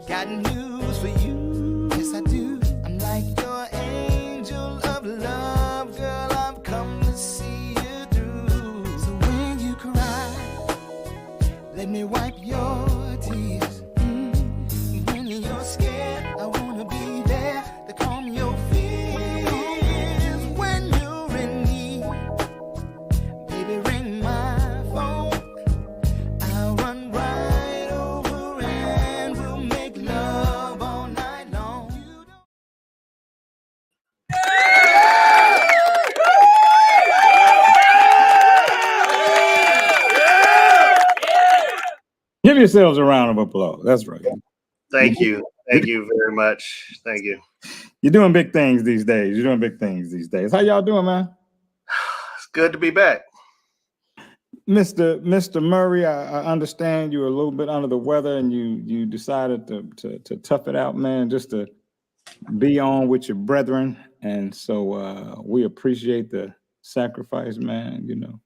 got news for you. Yes, I do. I'm like your angel of love, girl. I've come to see you through. So when you cry, let me wipe your tears. When you're scared, I wanna be there to calm your fears. When you're in need, baby, ring my phone. I'll run right over and we'll make love all night long. Give yourselves a round of applause. That's right. Thank you. Thank you very much. Thank you. You're doing big things these days. You're doing big things these days. How y'all doing, man? It's good to be back. Mr. Murray, I understand you were a little bit under the weather and you decided to tough it out, man, just to be on with your brethren. And so we appreciate the sacrifice, man, you know.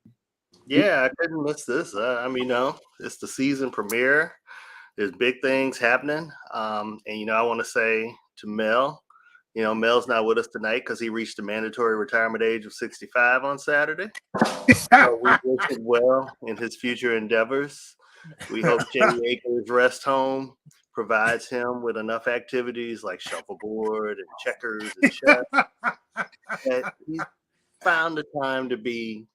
Yeah, I couldn't miss this. I mean, it's the season premiere. There's big things happening. And, I want to say to Mel, Mel's not with us tonight because he reached the mandatory retirement age of 65 on Saturday. So we wish him well in his future endeavors. We hope Jenny Akers Rest Home provides him with enough activities like shuffleboard and checkers and chess that he found the time to be,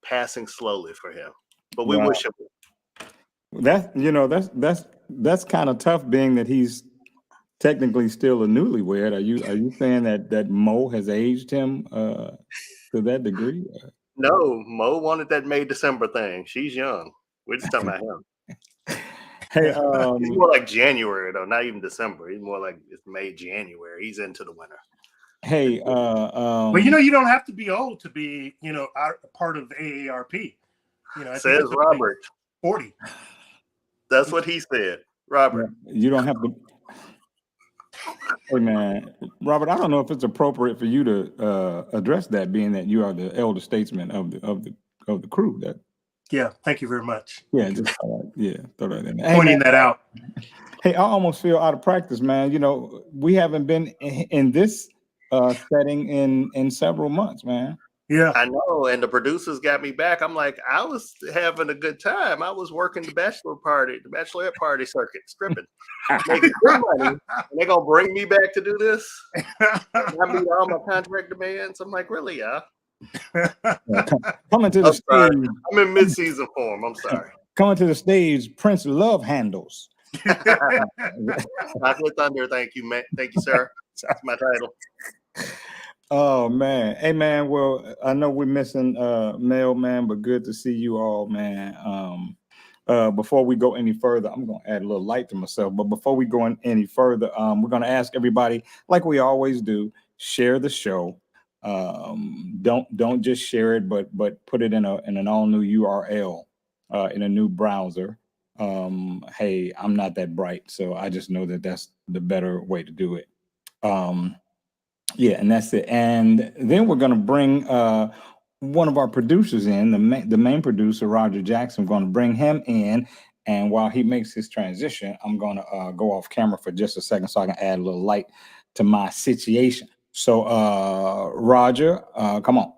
passing slowly for him. But we wish him well. That's kind of tough, being that he's technically still a newlywed. Are you saying that Mo has aged him to that degree? No, Mo wanted that May December thing. She's young. We're just talking about him. Hey, he's more like January though, not even December. He's more like it's May, January. He's into the winter. Hey, but you don't have to be old to be, part of AARP. Says Robert. 40. That's what he said, Robert. You don't have to. Hey man, Robert, I don't know if it's appropriate for you to address that, being that you are the elder statesman of the crew. That. Yeah, thank you very much. Yeah, just throw that in there. Pointing that out. Hey, I almost feel out of practice, man. We haven't been in this setting in several months, man. Yeah, I know. And the producers got me back. I'm like, I was having a good time. I was working the bachelorette party circuit, stripping, making good money. And they're gonna bring me back to do this. I meet all my contract demands. I'm like, really, yeah. Coming to the stage. I'm in mid-season form. I'm sorry. Coming to the stage, Prince Love Handles. Chocolate Thunder. Thank you, man. Thank you, sir. That's my title. Oh man, hey man. Well, I know we're missing Mel, man, but good to see you all, man. Before we go any further, I'm gonna add a little light to myself. But before we go any further, we're gonna ask everybody, like we always do, share the show. Don't just share it, but put it in an all new URL in a new browser. Hey, I'm not that bright, so I just know that that's the better way to do it. Yeah, and that's it. And then we're going to bring one of our producers in, the main producer, Roger Jackson. I'm going to bring him in, and while he makes his transition, I'm going to go off camera for just a second so I can add a little light to my situation. So, Roger, come on.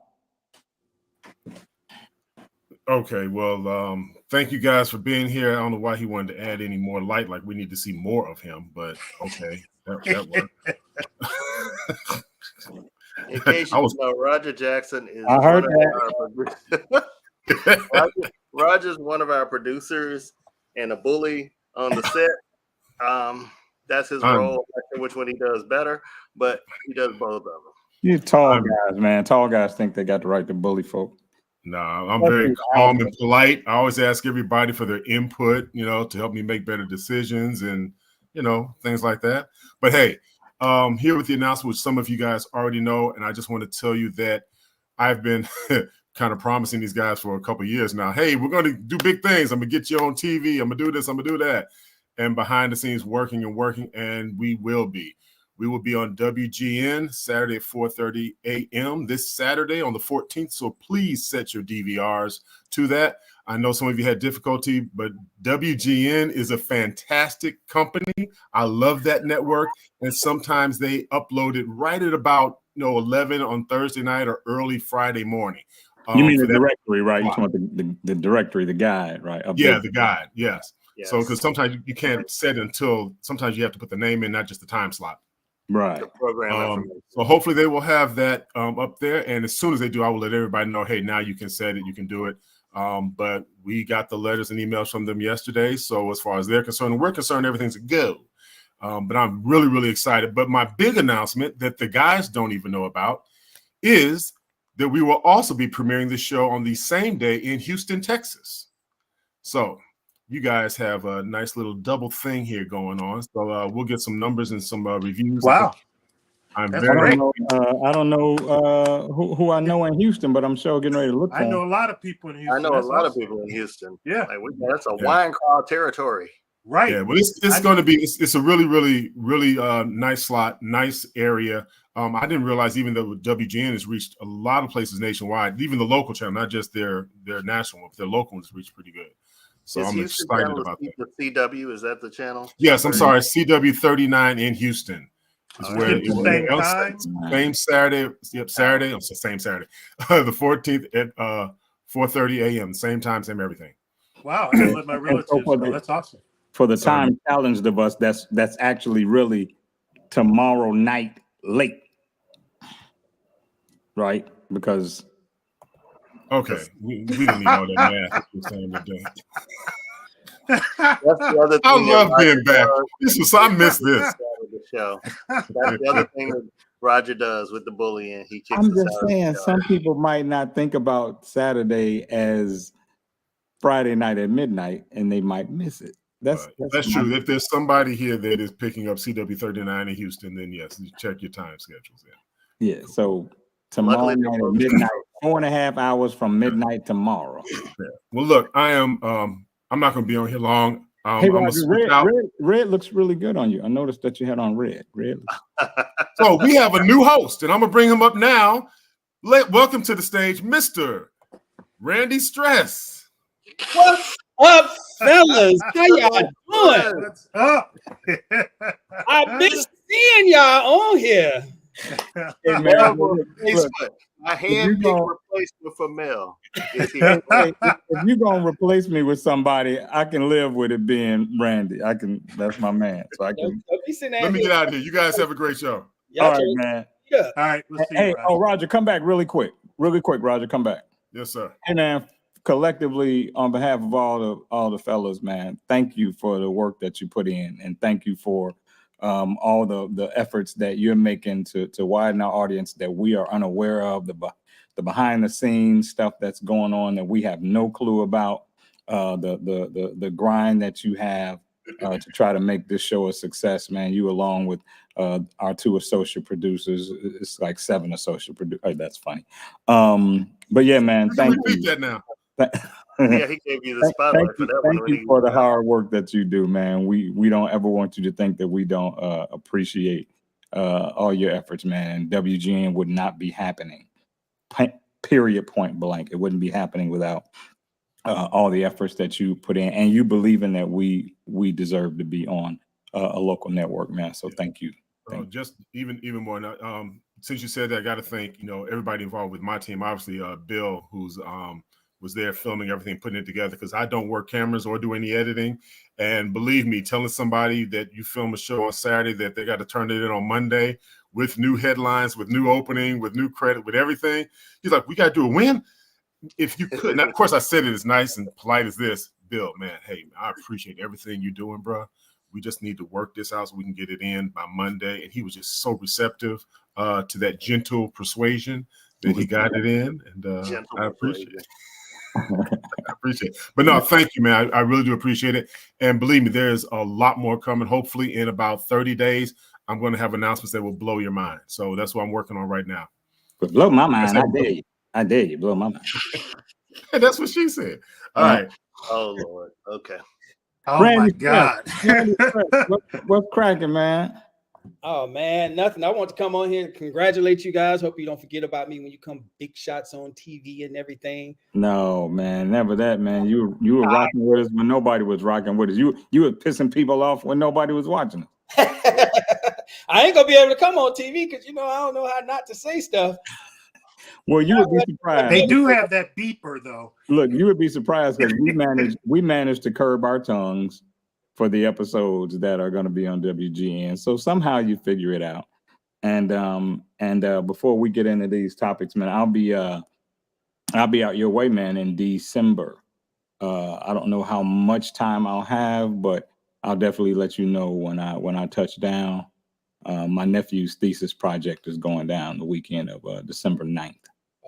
Okay, well, thank you guys for being here. I don't know why he wanted to add any more light, like we need to see more of him, but okay, that worked. In case you know, Roger Jackson is I heard that. Roger's one of our producers and a bully on the set. That's his role. I don't know which one he does better, but he does both of them. You tall guys, man. Tall guys think they got the right to bully folk. No, I'm very calm and polite. I always ask everybody for their input, to help me make better decisions and, things like that. But hey, here with the announcement, which some of you guys already know, and I just want to tell you that I've been kind of promising these guys for a couple of years now. Hey, we're going to do big things. I'm going to get you on TV. I'm going to do this. I'm going to do that. And behind the scenes, working, and we will be. We will be on WGN Saturday at 4:30 a.m. this Saturday on the 14th. So please set your DVRs to that. I know some of you had difficulty, but WGN is a fantastic company. I love that network. And sometimes they upload it right at about 11 on Thursday night or early Friday morning. You mean the directory, right? You talking about the directory, the guide, right? Yeah, the guide, yes. Yes. So because sometimes you can't set it until sometimes you have to put the name in, not just the time slot. Right. The program information. So hopefully they will have that up there. And as soon as they do, I will let everybody know, hey, now you can set it, you can do it. But we got the letters and emails from them yesterday. So as far as they're concerned, and we're concerned, everything's a go. But I'm really, really excited. But my big announcement that the guys don't even know about is that we will also be premiering the show on the same day in Houston, Texas. So you guys have a nice little double thing here going on. So we'll get some numbers and some reviews. Wow. I don't know who I know in Houston, but I'm sure getting ready to look. I know a lot of people in Houston. I know a lot of people in Houston. Yeah. That's a wine crowd territory. Right. Yeah, well, it's going to be it's a really, really, really nice slot, nice area. I didn't realize even though WGN has reached a lot of places nationwide, even the local channel, not just their national one, but their local ones reached pretty good. So I'm excited about that. The CW, is that the channel? Yes, I'm sorry, CW 39 in Houston is where it was. Same Saturday. Yep, Saturday. I'm same Saturday, the 14th at 4:30 a.m. Same time, same everything. Wow, I let my relatives know. That's awesome. For the time challenged of us, that's actually really tomorrow night late, right? Because we didn't need all that math that you're saying today. That's the other thing. I love being back. I missed this. The show. That's the other thing that Roger does with the bullying. He kicks I'm just saying, some people might not think about Saturday as Friday night at midnight, and they might miss it. That's true. If there's somebody here that is picking up CW 39 in Houston, then yes, you check your time schedules. Yeah. So tomorrow night at midnight, 4.5 hours from midnight tomorrow. Yeah. Well, look, I'm not going to be on here long. Hey, Roger, red looks really good on you. I noticed that you had on red. So we have a new host, and I'm going to bring him up now. Welcome to the stage, Mr. Randy Stress. What's up, fellas? How y'all doing? What's up? I miss seeing y'all on here. Hey, man, my hand-picked replacement for Mel. If you're gonna replace me with somebody, I can live with it being Randy. That's my man. So I can. Let me get out of here. You guys have a great show. All right, man. Yeah. All right. Let's see. Hey, Roger, come back really quick. Roger, come back. Yes, sir. Hey, man. Collectively, on behalf of all the fellas, man, thank you for the work that you put in, and thank you for all the efforts that you're making to widen our audience that we are unaware of, the behind the scenes stuff that's going on that we have no clue about, the grind that you have to try to make this show a success, man. You along with our 2 associate producers, it's like 7 associate producers. That's funny. But yeah, man, thank you. Repeat that now. Yeah, he gave you the spotlight for that one. Thank you for the hard work that you do, man. We don't ever want you to think that we don't appreciate all your efforts, man. WGN would not be happening. Period. Point blank. It wouldn't be happening without all the efforts that you put in, and you believe in that we deserve to be on a local network, man. So thank you. Just even more. Since you said that, I got to thank everybody involved with my team. Obviously, Bill, who's was there filming everything, putting it together, because I don't work cameras or do any editing. And believe me, telling somebody that you film a show on Saturday that they got to turn it in on Monday with new headlines, with new opening, with new credit, with everything. He's like, we got to do a win. If you could. Now, of course, I said it as nice and polite as this. Bill, man, hey, I appreciate everything you're doing, bro. We just need to work this out so we can get it in by Monday. And he was just so receptive to that gentle persuasion that he got it in. And I appreciate it. I appreciate it. But no, thank you, man. I really do appreciate it. And believe me, there's a lot more coming. Hopefully in about 30 days, I'm going to have announcements that will blow your mind. So that's what I'm working on right now. But blow my mind. I dare you. Blow my mind. Hey, that's what she said. All right. Oh, Lord. Okay. Oh, Randy, my God. what's cracking, man? Oh man, nothing. I want to come on here and congratulate you guys. Hope you don't forget about me when you come big shots on TV and everything. No, man, never that, man. You were rocking with us when nobody was rocking with us. You were pissing people off when nobody was watching us. I ain't gonna be able to come on TV because I don't know how not to say stuff. Well, you would be surprised. They do have that beeper though. Look, you would be surprised because we managed to curb our tongues for the episodes that are going to be on WGN. So somehow you figure it out. And before we get into these topics, man, I'll be out your way, man, in December. I don't know how much time I'll have, but I'll definitely let you know when I touch down. My nephew's thesis project is going down the weekend of December 9th.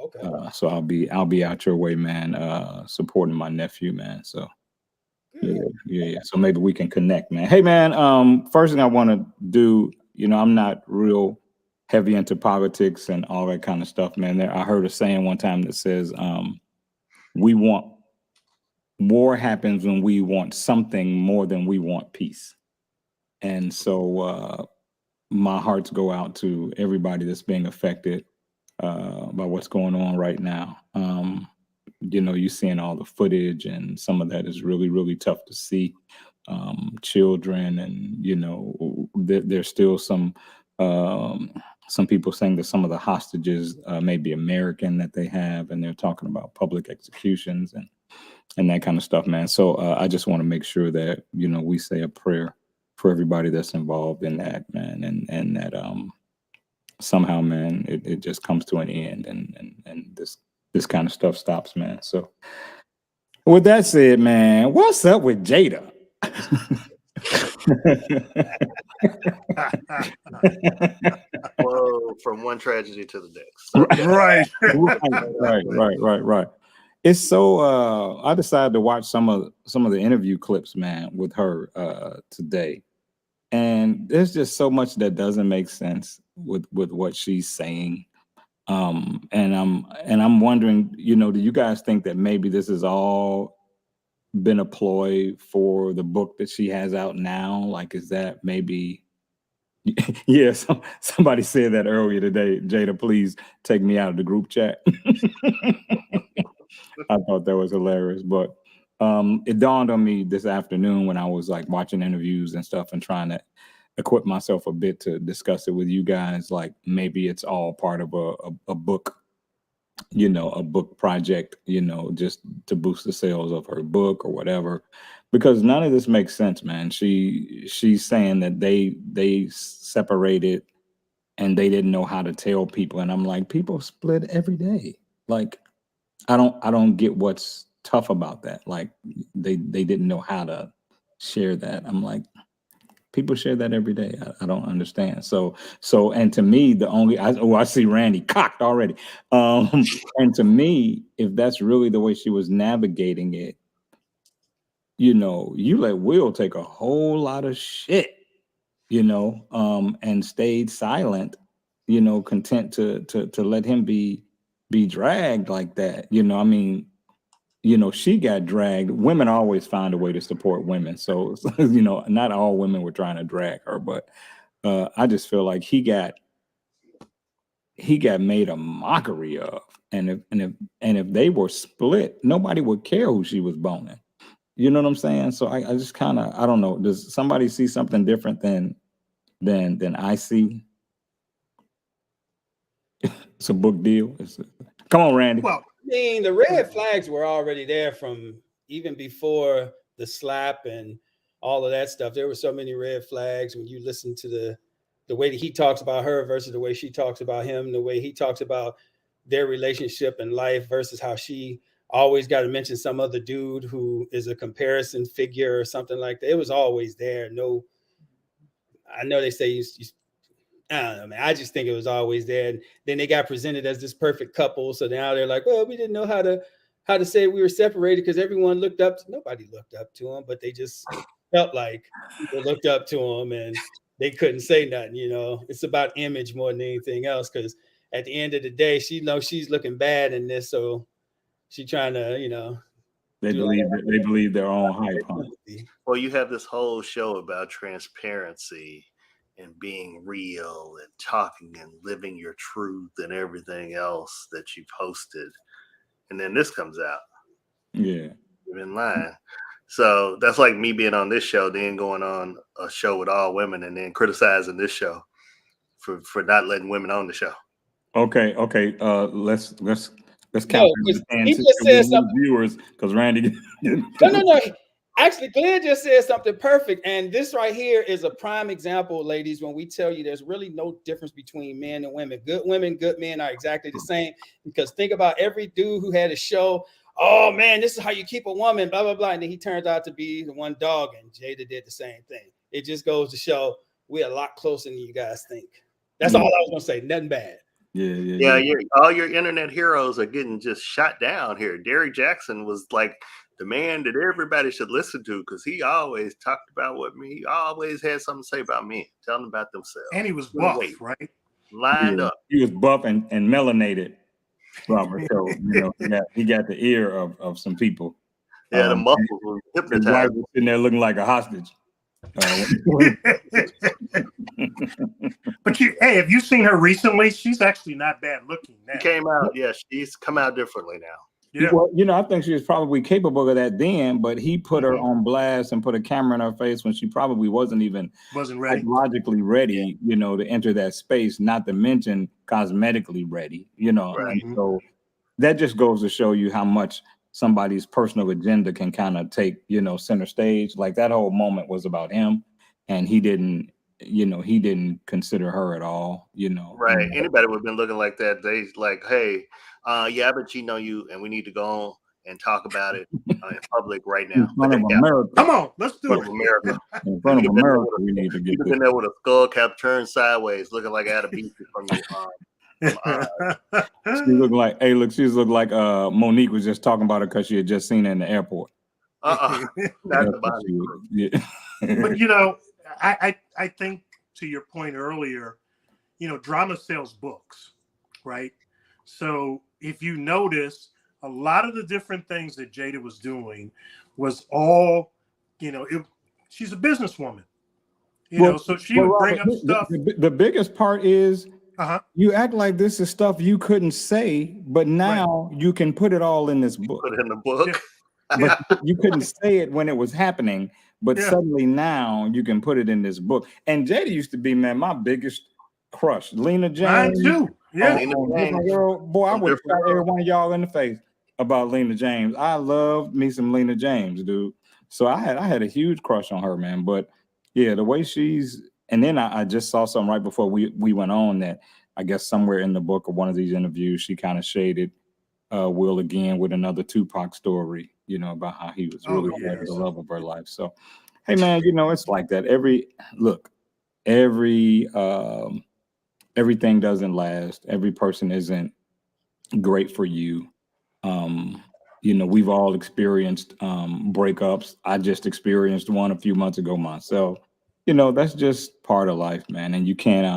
Okay. So I'll be out your way, man, supporting my nephew, man. So yeah. So maybe we can connect, man. Hey, man. First thing I want to do, I'm not real heavy into politics and all that kind of stuff, man. I heard a saying one time that says, war happens when we want something more than we want peace. And so my hearts go out to everybody that's being affected by what's going on right now. You're seeing all the footage, and some of that is really, really tough to see. Children, and there's still some people saying that some of the hostages may be American that they have, and they're talking about public executions and that kind of stuff, man. So I just want to make sure that we say a prayer for everybody that's involved in that, man, and that somehow, man, it just comes to an end, and this kind of stuff stops, man. So with that said, man, what's up with Jada? Whoa, from one tragedy to the next. Right. It's so I decided to watch some of the interview clips, man, with her today. And there's just so much that doesn't make sense with what she's saying. And I'm wondering, do you guys think that maybe this has all been a ploy for the book that she has out now? Like, is that maybe? Yeah, somebody said that earlier today. Jada, please take me out of the group chat. I thought that was hilarious, but it dawned on me this afternoon when I was like watching interviews and stuff and trying to equip myself a bit to discuss it with you guys. Like maybe it's all part of a book, a book project, just to boost the sales of her book or whatever, because none of this makes sense, man. She's saying that they separated and they didn't know how to tell people. And I'm like, people split every day. Like, I don't get what's tough about that. Like they didn't know how to share that. I'm like, people share that every day. I don't understand. So, and to me, I see Randy cocked already. And to me, if that's really the way she was navigating it, you let Will take a whole lot of shit, and stayed silent, content to let him be dragged like that. I mean, she got dragged. Women always find a way to support women. So, not all women were trying to drag her, but I just feel like he got made a mockery of. And if they were split, nobody would care who she was boning. You know what I'm saying? So I just kind of, I don't know. Does somebody see something different than I see? It's a book deal. Come on, Randy. Well, I mean, the red flags were already there from even before the slap and all of that stuff. There were so many red flags when you listen to the way that he talks about her versus the way she talks about him, the way he talks about their relationship and life versus how she always got to mention some other dude who is a comparison figure or something like that. It was always there. No, I know they say I don't know, man. I just think it was always there. And then they got presented as this perfect couple. So now they're like, well, we didn't know how to say we were separated because everyone looked up. Nobody looked up to him, but they just felt like people looked up to him and they couldn't say nothing. It's about image more than anything else. Because at the end of the day, she knows she's looking bad in this, so she's trying to, They believe their own hype. Huh? Well, you have this whole show about transparency. and being real and talking and living your truth and everything else that you posted. And then this comes out. Yeah. You've been lying. So that's like me being on this show, then going on a show with all women and then criticizing this show for not letting women on the show. Okay. Let's count No, he just said something. Viewers, because Randy. No. Actually, Glenn just said something perfect. And this right here is a prime example, ladies, when we tell you there's really no difference between men and women. Good women, good men are exactly the same. Because think about every dude who had a show. Oh, man, this is how you keep a woman, blah, blah, blah. And then he turns out to be the one dog. And Jada did the same thing. It just goes to show we're a lot closer than you guys think. That's all I was going to say. Nothing bad. Yeah. All your internet heroes are getting just shot down here. Derrick Jackson was like the man that everybody should listen to because he always talked about me. He always had something to say about me, telling them about themselves. And he was buff, right? Lined up. He was buff and melanated, Robert. So he got the ear of some people. Yeah, the muscles were hypnotized. His wife was sitting there looking like a hostage. But hey, have you seen her recently? She's actually not bad looking now. She came out, she's come out differently now. Yeah. Well, I think she was probably capable of that then, but he put her on blast and put a camera in her face when she probably wasn't ready, psychologically ready, to enter that space, not to mention cosmetically ready, Right. And so that just goes to show you how much somebody's personal agenda can kind of take, center stage. Like that whole moment was about him, and he didn't consider her at all, Right. Anybody would have been looking like that. They like, hey, I've been cheating on you, and we need to go on and talk about it in public right now. In front of America. Come on, let's do In it. front of America. In front of America, we need to get You've been there with a skull cap turned sideways, looking like Adabisi from your She looked like, she's looked like Monique was just talking about her because she had just seen her in the airport. Not the body. But I think to your point earlier, drama sells books, right? So if you notice, a lot of the different things that Jada was doing was all, she's a businesswoman, so she would bring up stuff. The biggest part is you act like this is stuff you couldn't say, but now you can put it all in this book. Put it in the book. But you couldn't say it when it was happening, but suddenly now you can put it in this book. And Jada used to be, my biggest crush. Lena James. Mine too. Yeah. Girl, boy, I would shot every one of y'all in the face about Lena James. I loved me some Lena James, dude. So I had a huge crush on her, man. But yeah, the way and then I just saw something right before we went on that I guess somewhere in the book or one of these interviews, she kind of shaded Will again with another Tupac story, about how he was really the love of her life. So, hey, man, it's like that. Everything doesn't last. Every person isn't great for you. We've all experienced breakups. I just experienced one a few months ago myself. That's just part of life, man. And you can't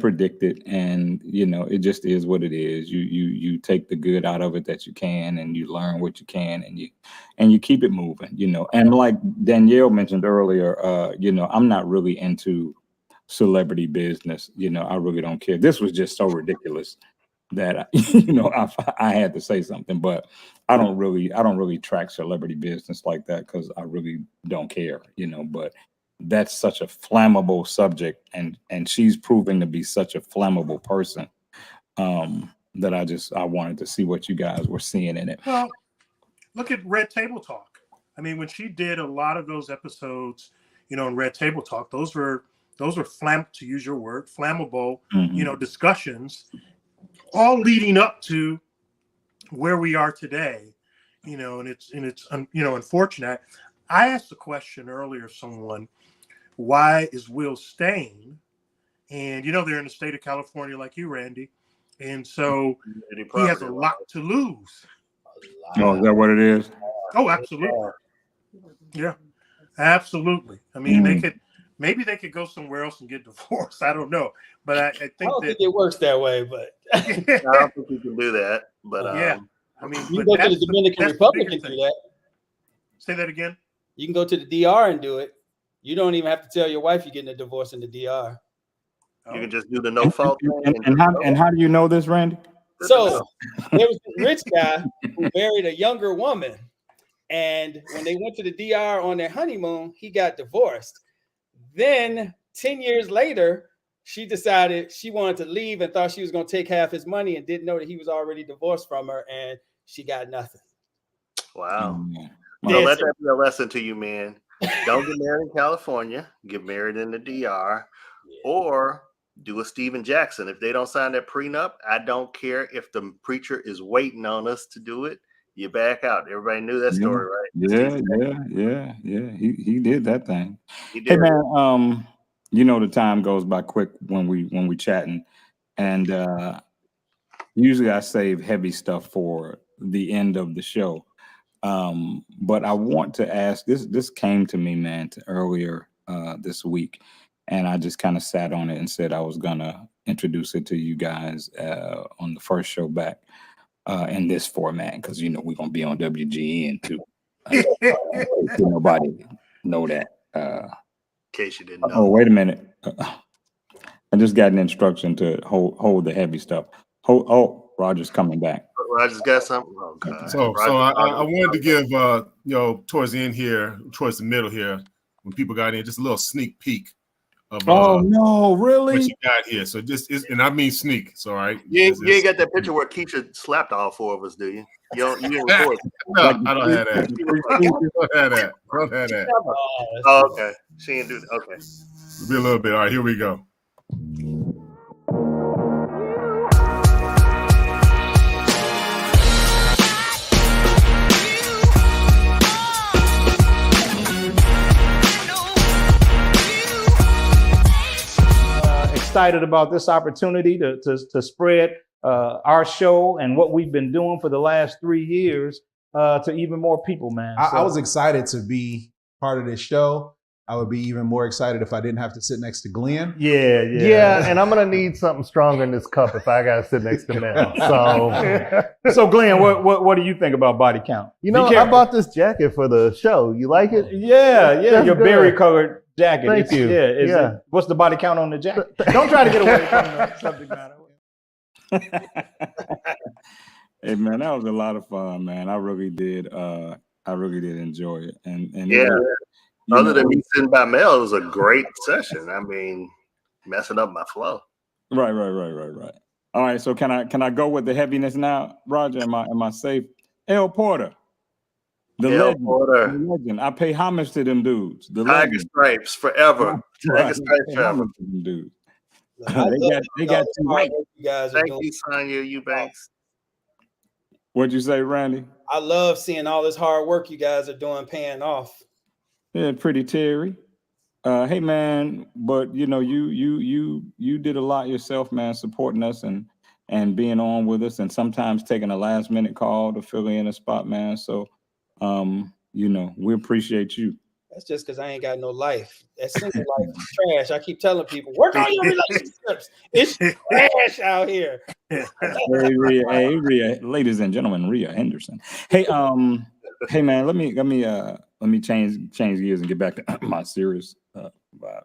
predict it. And, it just is what it is. You take the good out of it that you can, and you learn what you can, and you keep it moving, And like Danielle mentioned earlier, I'm not really into celebrity business. I really don't care. This was just so ridiculous that I had to say something, but I don't really track celebrity business like that because I really don't care, but that's such a flammable subject, and she's proving to be such a flammable person that I wanted to see what you guys were seeing in it. Well, look at Red Table Talk. I mean, when she did a lot of those episodes, in Red Table Talk, those were to use your word, flammable, discussions, all leading up to where we are today, and it's unfortunate. I asked the question earlier of someone, why is Will staying? And they're in the state of California like you, Randy, and so he has a lot to lose. Oh, is that what it is? Oh, absolutely. Yeah, absolutely. I mean, they could go somewhere else and get divorced. I don't know, but I think don't think it works that way. But I don't think you can do that. But I mean, you can go to the Dominican Republic and do that. Say that again. You can go to the DR and do it. You don't even have to tell your wife you're getting a divorce in the DR. You can just do the no fault thing. And how do you know this, Randy? So there was a rich guy who married a younger woman. And when they went to the DR on their honeymoon, he got divorced. Then 10 years later, she decided she wanted to leave and thought she was going to take half his money and didn't know that he was already divorced from her, and she got nothing. Wow. Well, So let that be a lesson to you, man. Don't get married in California. Get married in the DR, or do a Steven Jackson. If they don't sign that prenup, I don't care if the preacher is waiting on us to do it. You back out. Everybody knew that story, right? Yeah. He did that thing. He did. Hey man, you know the time goes by quick when we chatting, and usually I save heavy stuff for the end of the show. But I want to ask this. This came to me, man, earlier this week, and I just kind of sat on it and said I was gonna introduce it to you guys on the first show back. In this format, because you know we're gonna be on WGN too. Nobody know that. In case you didn't know. Oh, wait a minute. I just got an instruction to hold the heavy stuff. Roger's coming back. Roger's got something. Oh God. So I wanted to give towards the end here, towards the middle here, when people got in, just a little sneak peek of oh no, really? what you got here. So just and I mean sneak. So all right. You ain't got that picture where Keisha slapped all four of us, do you? You didn't record. No, I don't have that. Don't have that. Oh, okay. She didn't do that. Okay. Be a little bit. All right, here we go. Excited about this opportunity to spread our show and what we've been doing for the last 3 years to even more people, man. I was excited to be part of this show. I would be even more excited if I didn't have to sit next to Glenn. Yeah, and I'm gonna need something stronger in this cup if I gotta sit next to Mel. So, So Glenn, what do you think about body count? you know, I bought this jacket for the show. You like it? Yeah, That's your good. berry colored jacket. Thank you. Yeah. What's the body count on the jacket? Don't try to get away from the subject matter. Hey man, that was a lot of fun, man. I really did enjoy it. And Yeah. Other than me sitting by Mel, it was a great session. I mean, messing up my flow. Right. All right, so can I go with the heaviness now, Roger? Am I safe? L. Porter, the legend. I pay homage to them dudes. The Tiger legend. Stripes forever. Right. Tiger Stripes I pay forever. homage to them dudes. They They got you right. You guys are Thank doing. you, Sonya Eubanks. What'd you say, Randy? I love seeing all this hard work you guys are doing paying off. Yeah, pretty Terry. Hey man, but you know, you did a lot yourself, man, supporting us and being on with us, and sometimes taking a last minute call to fill in a spot, man. So you know, we appreciate you. That's just because I ain't got no life. That single life is trash. I keep telling people, work on your relationships. It's trash out here. Hey, Rhea, ladies and gentlemen, Rhea Henderson. Hey, hey man, let me change gears and get back to my serious vibe.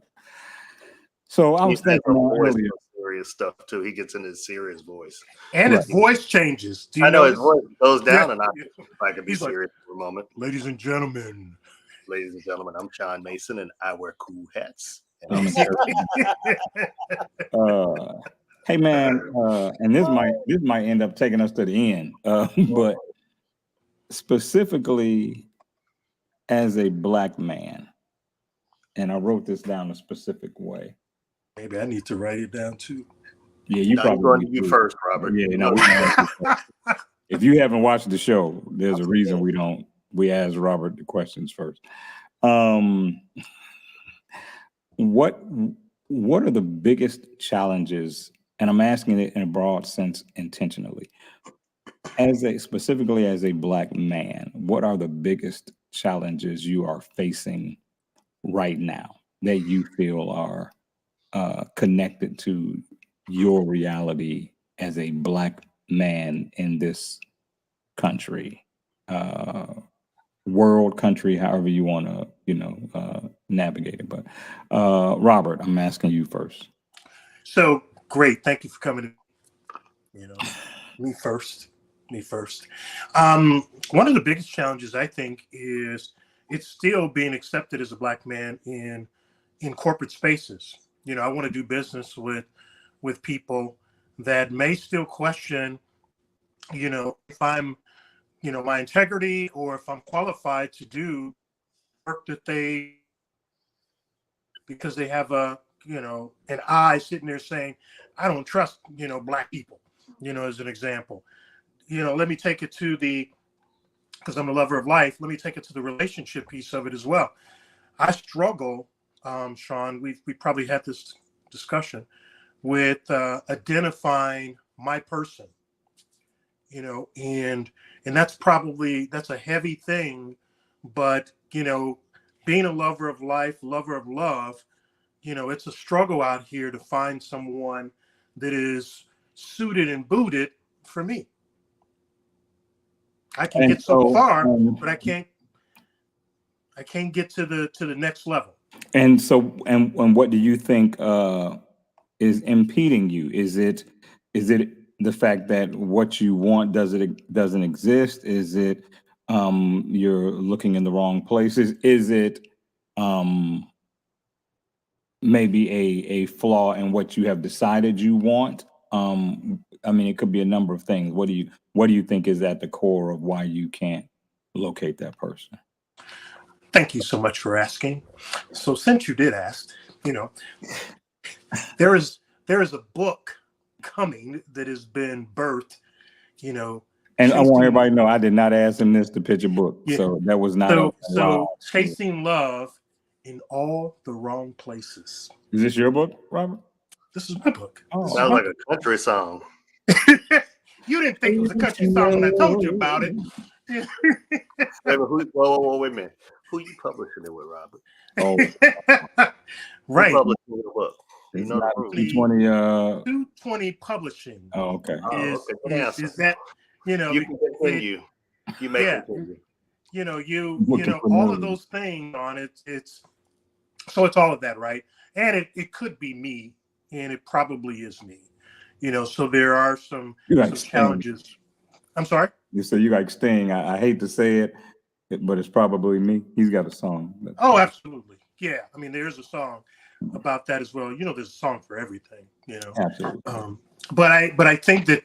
So I was thinking earlier. Serious stuff too. He gets in his serious voice, And his voice changes. Do you I know his notice? voice goes down, and Yeah. if I could be He's like, serious for a moment. Ladies and gentlemen. Ladies and gentlemen, I'm Sean Mason, and I wear cool hats. Hey man, and this might end up taking us to the end, but specifically as a Black man, and I wrote this down a specific way. Maybe I need to write it down too. Yeah, you You're going probably to you first, Robert. Yeah, no. If you haven't watched the show, there's a reason we ask Robert the questions first. What are the biggest challenges? And I'm asking it in a broad sense intentionally. Specifically as a Black man, what are the biggest challenges you are facing right now that you feel are connected to your reality as a Black man in this country? world, country, however you want to, navigate it. But Robert, I'm asking you first. So great. Thank you for coming. Me first. One of the biggest challenges, I think, is it's still being accepted as a Black man in corporate spaces. I want to do business with people that may still question, if I'm, my integrity, or if I'm qualified to do work that they, because they have an eye sitting there saying, I don't trust, Black people, as an example. Let me take it to because I'm a lover of life, let me take it to the relationship piece of it as well. I struggle, Sean, we probably had this discussion with identifying my person, and that's a heavy thing, but being a lover of life, lover of love, it's a struggle out here to find someone that is suited and booted for me. I can get so far, but I can't get to the next level. And so, and what do you think is impeding you? Is it the fact that what you want doesn't exist? Is it you're looking in the wrong places? Is it maybe a flaw in what you have decided you want? I mean, it could be a number of things. What do you think is at the core of why you can't locate that person? Thank you so much for asking. So since you did ask, there is a book coming that has been birthed, And I want everybody to know I did not ask him this to pitch a book. Yeah. So that was not so Chasing Love in All the Wrong Places. Is this your book, Robert? This is my book. Oh. Sounds like a country song. You didn't think it was a country song when I told you about it. Wait a minute. Who you publishing it with, Robert? Oh, right. Who publishing the book? It's not 220. 220 Publishing. Oh, okay. Is that you can continue? You may continue. All of those things on it. It's all of that, right? And it could be me, and it probably is me. So there are some challenges. I'm sorry? You say you like Sting. I hate to say it, but it's probably me. He's got a song. Oh, absolutely. Yeah. I mean, there's a song about that as well. There's a song for everything, Absolutely. But I think that,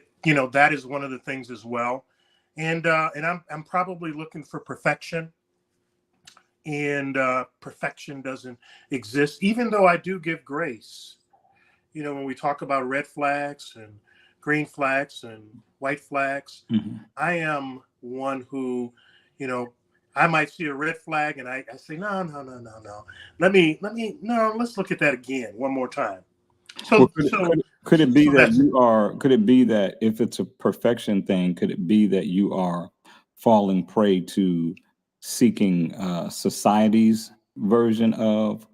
that is one of the things as well. And I'm probably looking for perfection. And perfection doesn't exist, even though I do give grace. When we talk about red flags and green flags and white flags, I am one who, I might see a red flag and I say, no. Let's look at that again one more time. So, could it be that could it be that if it's a perfection thing, could it be that you are falling prey to seeking society's version of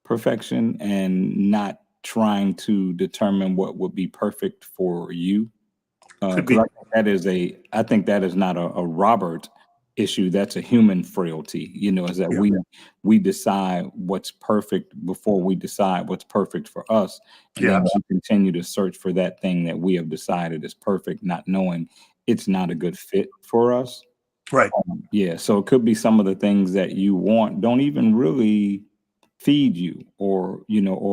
perfection and not trying to determine what would be perfect for you? Because I think that is not a Robert issue. That's a human frailty. Is that we decide what's perfect before we decide what's perfect for us, and then we continue to search for that thing that we have decided is perfect, not knowing it's not a good fit for us. Right. So it could be some of the things that you want don't even really feed you or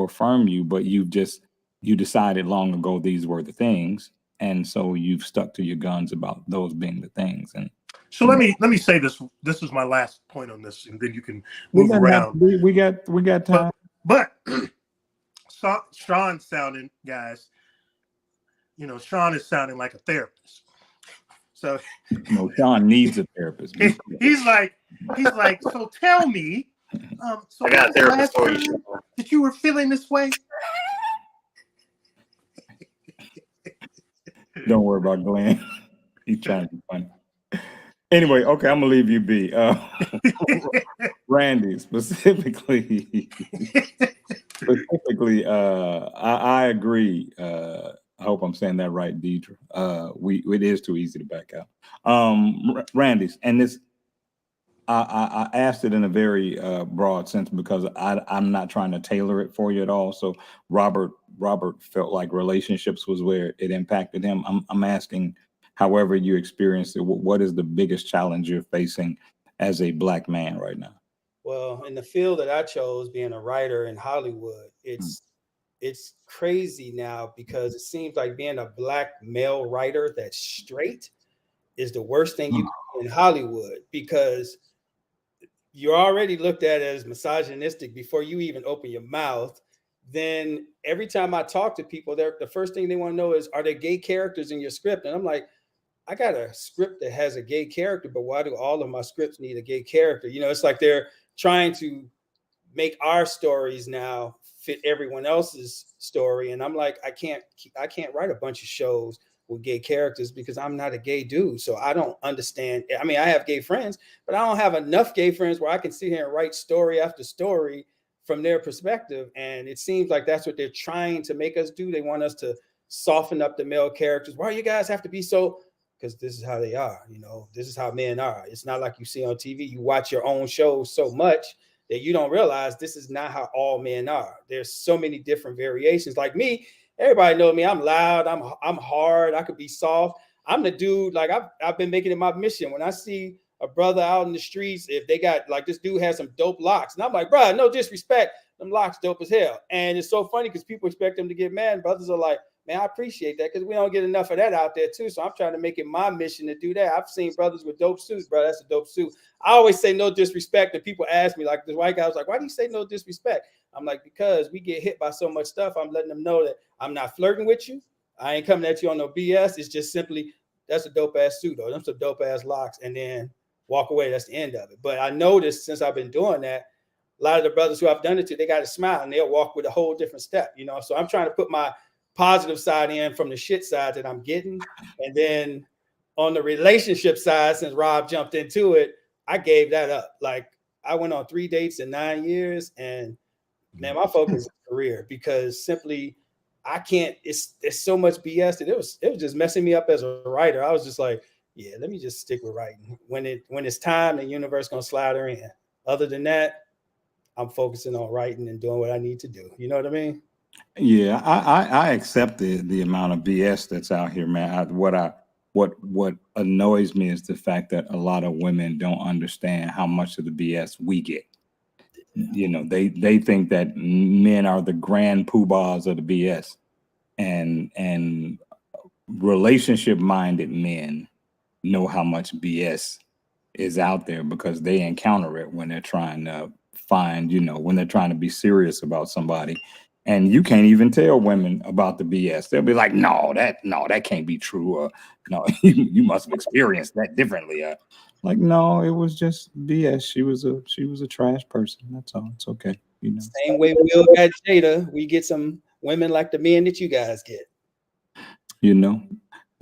affirm you, but you decided long ago these were the things, and so you've stuck to your guns about those being the things. And so let me say this is my last point on this, and then you can move around. We got time. But Sean sounding, guys, Sean is sounding like a therapist. So Sean needs a therapist. He's like, so tell me, so I got a therapist for you that you were feeling this way. Don't worry about Glenn. He's trying to be funny. Anyway, okay, I'm gonna leave you be. Randy, specifically, I agree. I hope I'm saying that right, Deidre. It is too easy to back out. Randy's, and this, I asked it in a very broad sense because I'm not trying to tailor it for you at all. So Robert felt like relationships was where it impacted him. I'm asking, however you experienced it, what is the biggest challenge you're facing as a Black man right now? Well, in the field that I chose, being a writer in Hollywood, it's crazy now because it seems like being a Black male writer that's straight is the worst thing you can do in Hollywood, because you're already looked at as misogynistic before you even open your mouth. Then every time I talk to people, the first thing they want to know is, are there gay characters in your script? And I'm like, I got a script that has a gay character, but why do all of my scripts need a gay character? You know, it's like they're trying to make our stories now fit everyone else's story. And I'm like, I can't write a bunch of shows with gay characters because I'm not a gay dude. So I don't understand. I mean, I have gay friends, but I don't have enough gay friends where I can sit here and write story after story from their perspective. And it seems like that's what they're trying to make us do. They want us to soften up the male characters. Why you guys have to be so? Because this is how they are. You know, this is how men are. It's not like you see on TV. You watch your own shows so much that you don't realize this is not how all men are. There's so many different variations. Like me, everybody knows me. I'm loud. I'm hard. I could be soft. I'm the dude. Like I've been making it my mission. When I see a brother out in the streets, if they got like this dude has some dope locks, and I'm like, bro, no disrespect, them locks dope as hell. And it's so funny because people expect them to get mad. And brothers are like, man, I appreciate that because we don't get enough of that out there too. So I'm trying to make it my mission to do that. I've seen brothers with dope suits, bro. That's a dope suit. I always say no disrespect, and people ask me, like the white guy was like, why do you say no disrespect? I'm like, because we get hit by so much stuff. I'm letting them know that I'm not flirting with you. I ain't coming at you on no BS. It's just simply, that's a dope ass suit, or them some dope ass locks, and then walk away. That's the end of it. But I noticed since I've been doing that, a lot of the brothers who I've done it to, they got a smile and they'll walk with a whole different step, you know? So I'm trying to put my positive side in from the shit side that I'm getting. And then on the relationship side, since Rob jumped into it, I gave that up. Like I went on 3 dates in 9 years, and man, my focus is career, because simply I can't, it's so much BS that it was just messing me up as a writer. I was just like, yeah, let me just stick with writing. When it's time, the universe gonna slide her in. Other than that, I'm focusing on writing and doing what I need to do. You know what I mean? Yeah, I accept the amount of BS that's out here, man. What annoys me is the fact that a lot of women don't understand how much of the BS we get. You know, they think that men are the grand poobahs of the BS, and relationship minded men know how much BS is out there because they encounter it when they're trying to find, when they're trying to be serious about somebody. And you can't even tell women about the BS. They'll be like, no, that can't be true. Or no, you must have experienced that differently. Like, no, it was just BS. She was a trash person. That's all. It's okay. Same way Will got Jada, we get some women like the men that you guys get.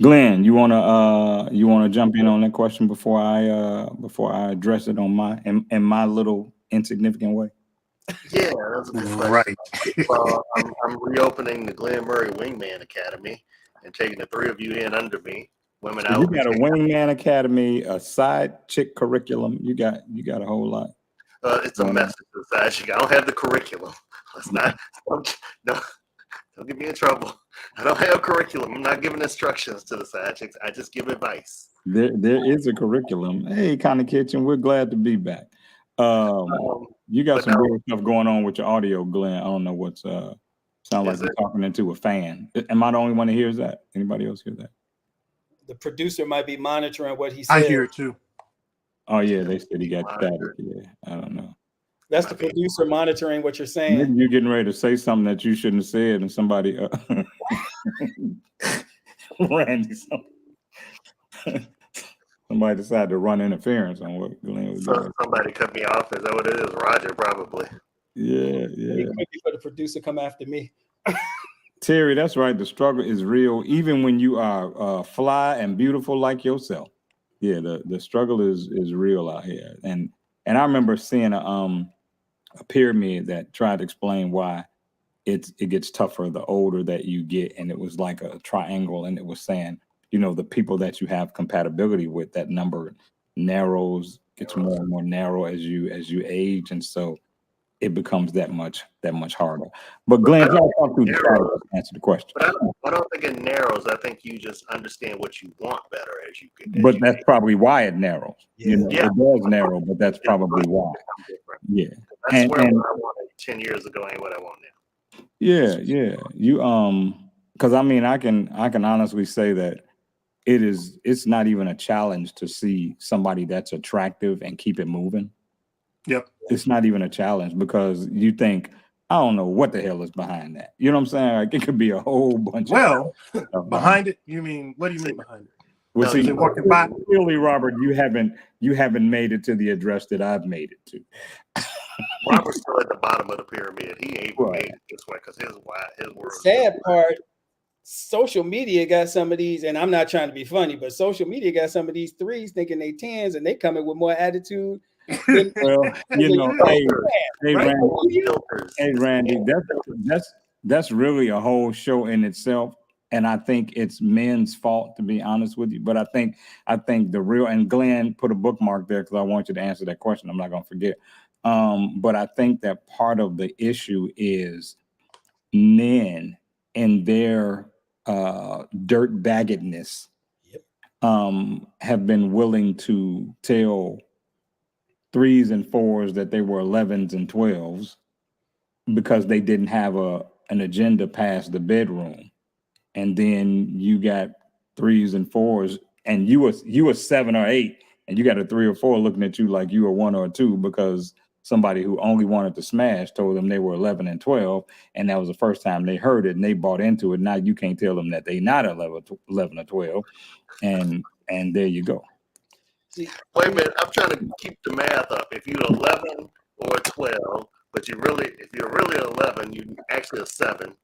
Glenn, you wanna jump in on that question before I address it in my little insignificant way? Yeah, that's a good question. Right. Well, I'm reopening the Glenn Murray Wingman Academy and taking the 3 of you in under me. Women So out. you got a Wingman Academy, a side chick curriculum. You got a whole lot. It's a message to the side chick. I don't have the curriculum. Let's not. Don't get me in trouble. I don't have curriculum. I'm not giving instructions to the side chicks. I just give advice. There is a curriculum. Hey, Kind of Kitchen, we're glad to be back. You got some weird stuff going on with your audio, Glenn. I don't know what's sound like you're talking into a fan. Am I the only one that hears that? Anybody else hear that? The producer might be monitoring what he said. I hear it too. Oh yeah, they said he got static. Yeah, I don't know. That's the producer monitoring what you're saying. Maybe you're getting ready to say something that you shouldn't have said, and somebody Randy, somebody decided to run interference on what Glenn was doing. Somebody cut me off. Is that what it is? Roger, probably. Yeah. For the producer come after me. Terry, that's right. The struggle is real, even when you are fly and beautiful like yourself. Yeah, the struggle is real out here. And I remember seeing a pyramid that tried to explain why it gets tougher the older that you get, and it was like a triangle, and it was saying, the people that you have compatibility with, that number narrows gets more and more narrow as you age, and so it becomes that much harder. But Glenn, y'all talk through the side, answer the question. But I don't think it narrows. I think you just understand what you want better as you get. But that's probably why it narrows. Yeah. You know, Yeah. it does narrow, but that's probably why. Different. Yeah. That's where what I wanted 10 years ago ain't what I want now. Yeah. You because I mean I can honestly say that it's not even a challenge to see somebody that's attractive and keep it moving. Yep. It's not even a challenge because you think, I don't know what the hell is behind that. You know what I'm saying? Like it could be a whole bunch Well, of stuff behind it, you mean, what do you mean behind it? Well, see, is it walking by? clearly, Robert, you haven't made it to the address that I've made it to. Robert's still at the bottom of the pyramid. He ain't Right. made it this way because his world. Sad part, social media got some of these, and I'm not trying to be funny, but social media got some of these threes thinking they tens, and they coming with more attitude. Well, you know, hey, Randy, that's really a whole show in itself. And I think it's men's fault, to be honest with you. But I think the real, and Glenn put a bookmark there because I want you to answer that question. I'm not going to forget. But I think that part of the issue is men and their dirt baggedness have been willing to tell 3s and 4s that they were 11s and 12s because they didn't have an agenda past the bedroom. And then you got 3s and 4s, and you were 7 or 8, and you got a 3 or 4 looking at you like you were 1 or 2 because somebody who only wanted to smash told them they were 11 and 12, and that was the first time they heard it, and they bought into it. Now you can't tell them that they not 11 or 12, and there you go. Wait a minute, I'm trying to keep the math up. If you're 11 or 12, but if you're really 11, you actually a 7.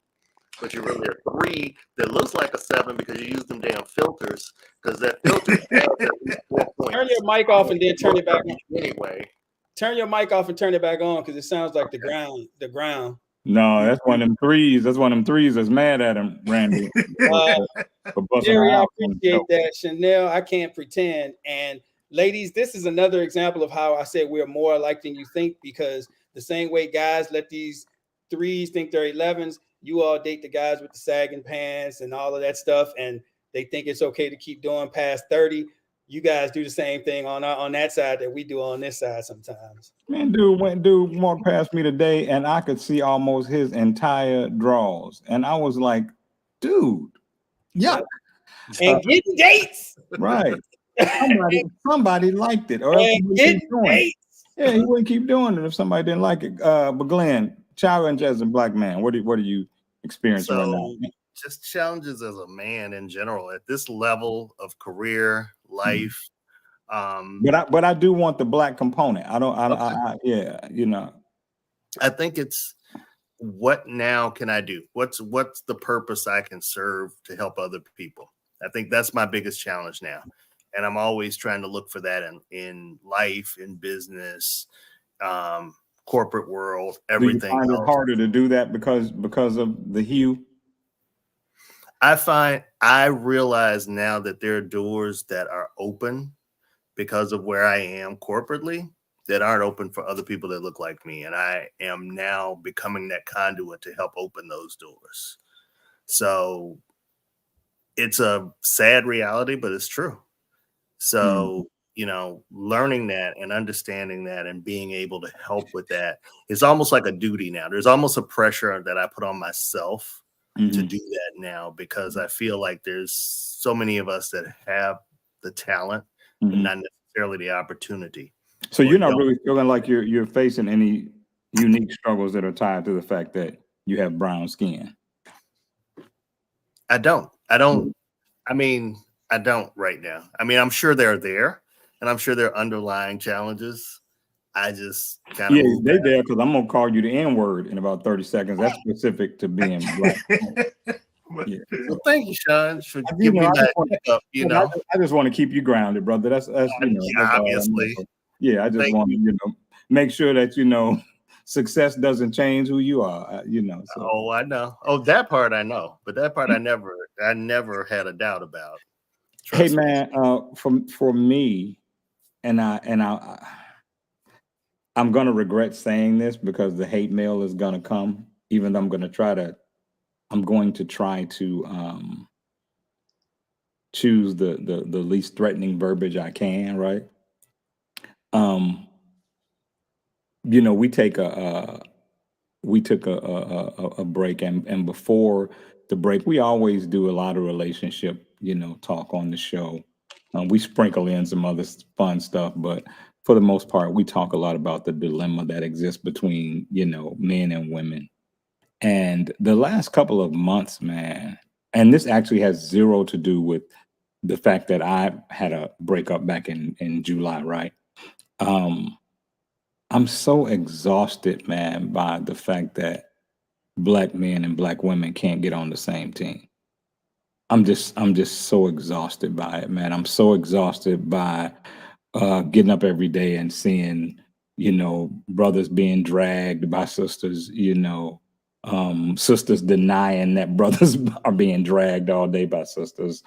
But you're really a 3 that looks like a 7 because you use them damn filters. Because that filter adds at least 4 points. Turn your mic off and then turn it back on. Anyway. Turn your mic off and turn it back on because it sounds like the ground. No, that's one of them 3s. That's one of them 3s that's mad at him, Randy. Jerry, I appreciate that. Chanel, I can't pretend. And ladies, this is another example of how I said we're more alike than you think, because the same way guys let these 3s think they're 11s, you all date the guys with the sagging pants and all of that stuff, and they think it's okay to keep doing past 30. You guys do the same thing on that side that we do on this side sometimes. Man, dude walked past me today, and I could see almost his entire drawers, and I was like, dude, yuck. And getting dates. Right. Somebody liked it, or else he wouldn't keep doing it. Yeah, he wouldn't keep doing it if somebody didn't like it. But Glenn, challenge as a black man, what are you experiencing right now? Just challenges as a man in general at this level of career life. But I do want the black component. I think it's what now can I do? What's the purpose I can serve to help other people? I think that's my biggest challenge now. And I'm always trying to look for that in life, in business, corporate world, everything. Do you find it harder to do that because of the hue? I realize now that there are doors that are open because of where I am corporately that aren't open for other people that look like me. And I am now becoming that conduit to help open those doors. So it's a sad reality, but it's true. So, learning that and understanding that and being able to help with that is almost like a duty now. There's almost a pressure that I put on myself to do that now, because I feel like there's so many of us that have the talent, but not necessarily the opportunity. So you're not really feeling like you're facing any unique struggles that are tied to the fact that you have brown skin? I don't right now. I mean, I'm sure they're there, and I'm sure there are underlying challenges. I just kind of they there because I'm gonna call you the N-word in about 30 seconds. That's specific to being black. Well, thank you, Sean, for giving me that up. I just want to keep you grounded, brother. That's obviously. I just want to make sure that success doesn't change who you are. So. Oh, I know. Oh, that part I know, but that part I never had a doubt about. Hey man, for me, I'm gonna regret saying this because the hate mail is gonna come. Even though I'm going to try to choose the least threatening verbiage I can. Right. You know, we took a break, and before the break, we always do a lot of relationship, talk on the show. We sprinkle in some other fun stuff, but for the most part, we talk a lot about the dilemma that exists between, men and women. And the last couple of months, man, and this actually has zero to do with the fact that I had a breakup back in July, right? I'm so exhausted, man, by the fact that Black men and Black women can't get on the same team. I'm just so exhausted by it, man. I'm so exhausted by getting up every day and seeing, brothers being dragged by sisters, sisters denying that brothers are being dragged all day by sisters.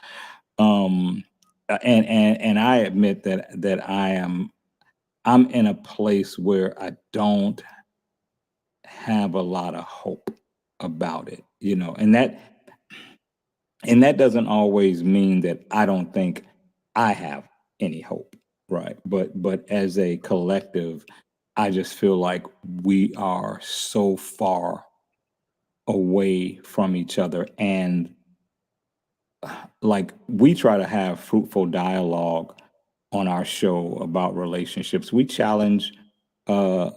And I admit that I'm in a place where I don't have a lot of hope about it, and that doesn't always mean that I don't think I have any hope, right? But as a collective, I just feel like we are so far away from each other, and like we try to have fruitful dialogue on our show about relationships. We challenge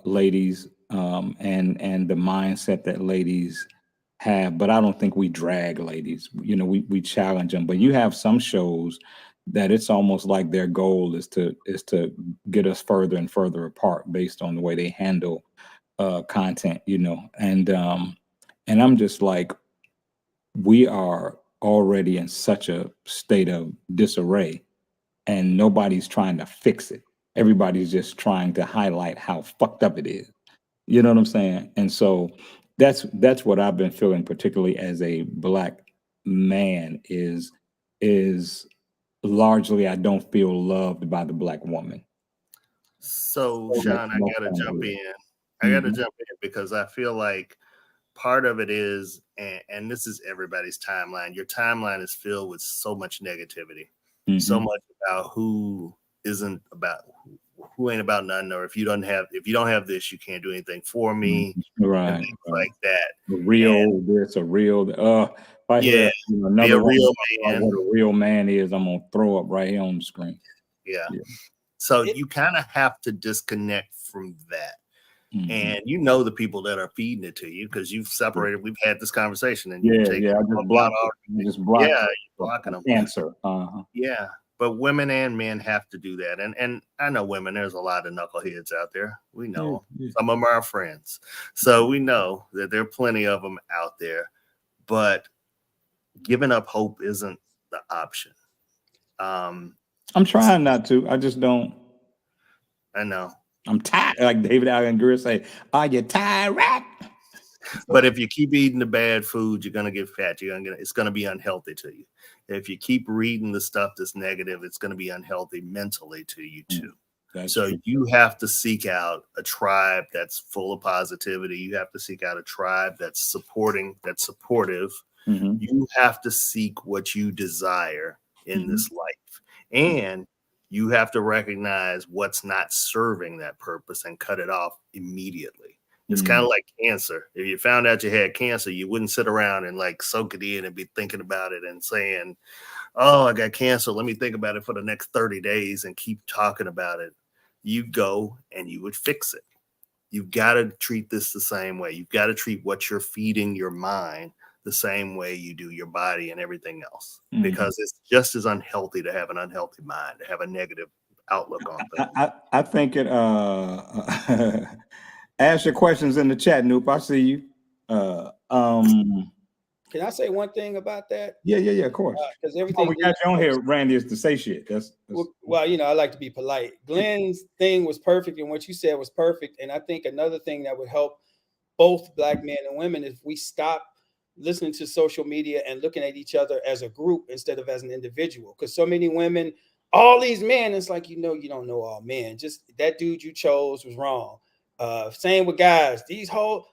ladies and the mindset that ladies have, but I don't think we drag ladies. We challenge them. But you have some shows that it's almost like their goal is to get us further and further apart based on the way they handle content, and I'm just like, we are already in such a state of disarray, and nobody's trying to fix it. Everybody's just trying to highlight how fucked up it is. You know what I'm saying? And so that's what I've been feeling, particularly as a Black man, is largely I don't feel loved by the Black woman. So, Sean, I gotta jump in. Because I feel like part of it is, and this is everybody's timeline. Your timeline is filled with so much negativity, so much about who ain't about nothing, or if you don't have this, you can't do anything for me, right? And things like that. It's a real. If I hear another be a real man, what a real man is, I'm gonna throw up right here on the screen. Yeah. So you kind of have to disconnect from that. And the people that are feeding it to you, because you've separated. We've had this conversation, and I just block. You're blocking them. Answer. Yeah, but women and men have to do that. And I know women. There's a lot of knuckleheads out there. We know some of them are our friends, so we know that there are plenty of them out there. But giving up hope isn't the option. I'm trying not to. I just don't. I know. I'm tired. Like David Allen Greer say, "Are you tired, rat?" But if you keep eating the bad food, you're gonna get fat. It's gonna be unhealthy to you. If you keep reading the stuff that's negative, it's gonna be unhealthy mentally to you too. So true. You have to seek out a tribe that's full of positivity. You have to seek out a tribe that's supporting, that's supportive. You have to seek what you desire in this life, and you have to recognize what's not serving that purpose and cut it off immediately. It's kind of like cancer. If you found out you had cancer, you wouldn't sit around and like soak it in and be thinking about it and saying, "Oh, I got cancer. Let me think about it for the next 30 days and keep talking about it." You go and you would fix it. You've got to treat this the same way. You've got to treat what you're feeding your mind the same way you do your body and everything else, because it's just as unhealthy to have an unhealthy mind, to have a negative outlook on things. I think it. Ask your questions in the chat, Noop. I see you. Can I say one thing about that? Yeah, of course. Because everything we got you on here, Randy, is to say shit. That's... Well, I like to be polite. Glenn's thing was perfect, and what you said was perfect. And I think another thing that would help both Black men and women is if we stop listening to social media and looking at each other as a group instead of as an individual, because so many women all these men. It's like, you don't know all men. Just that dude you chose was wrong. Same with guys. The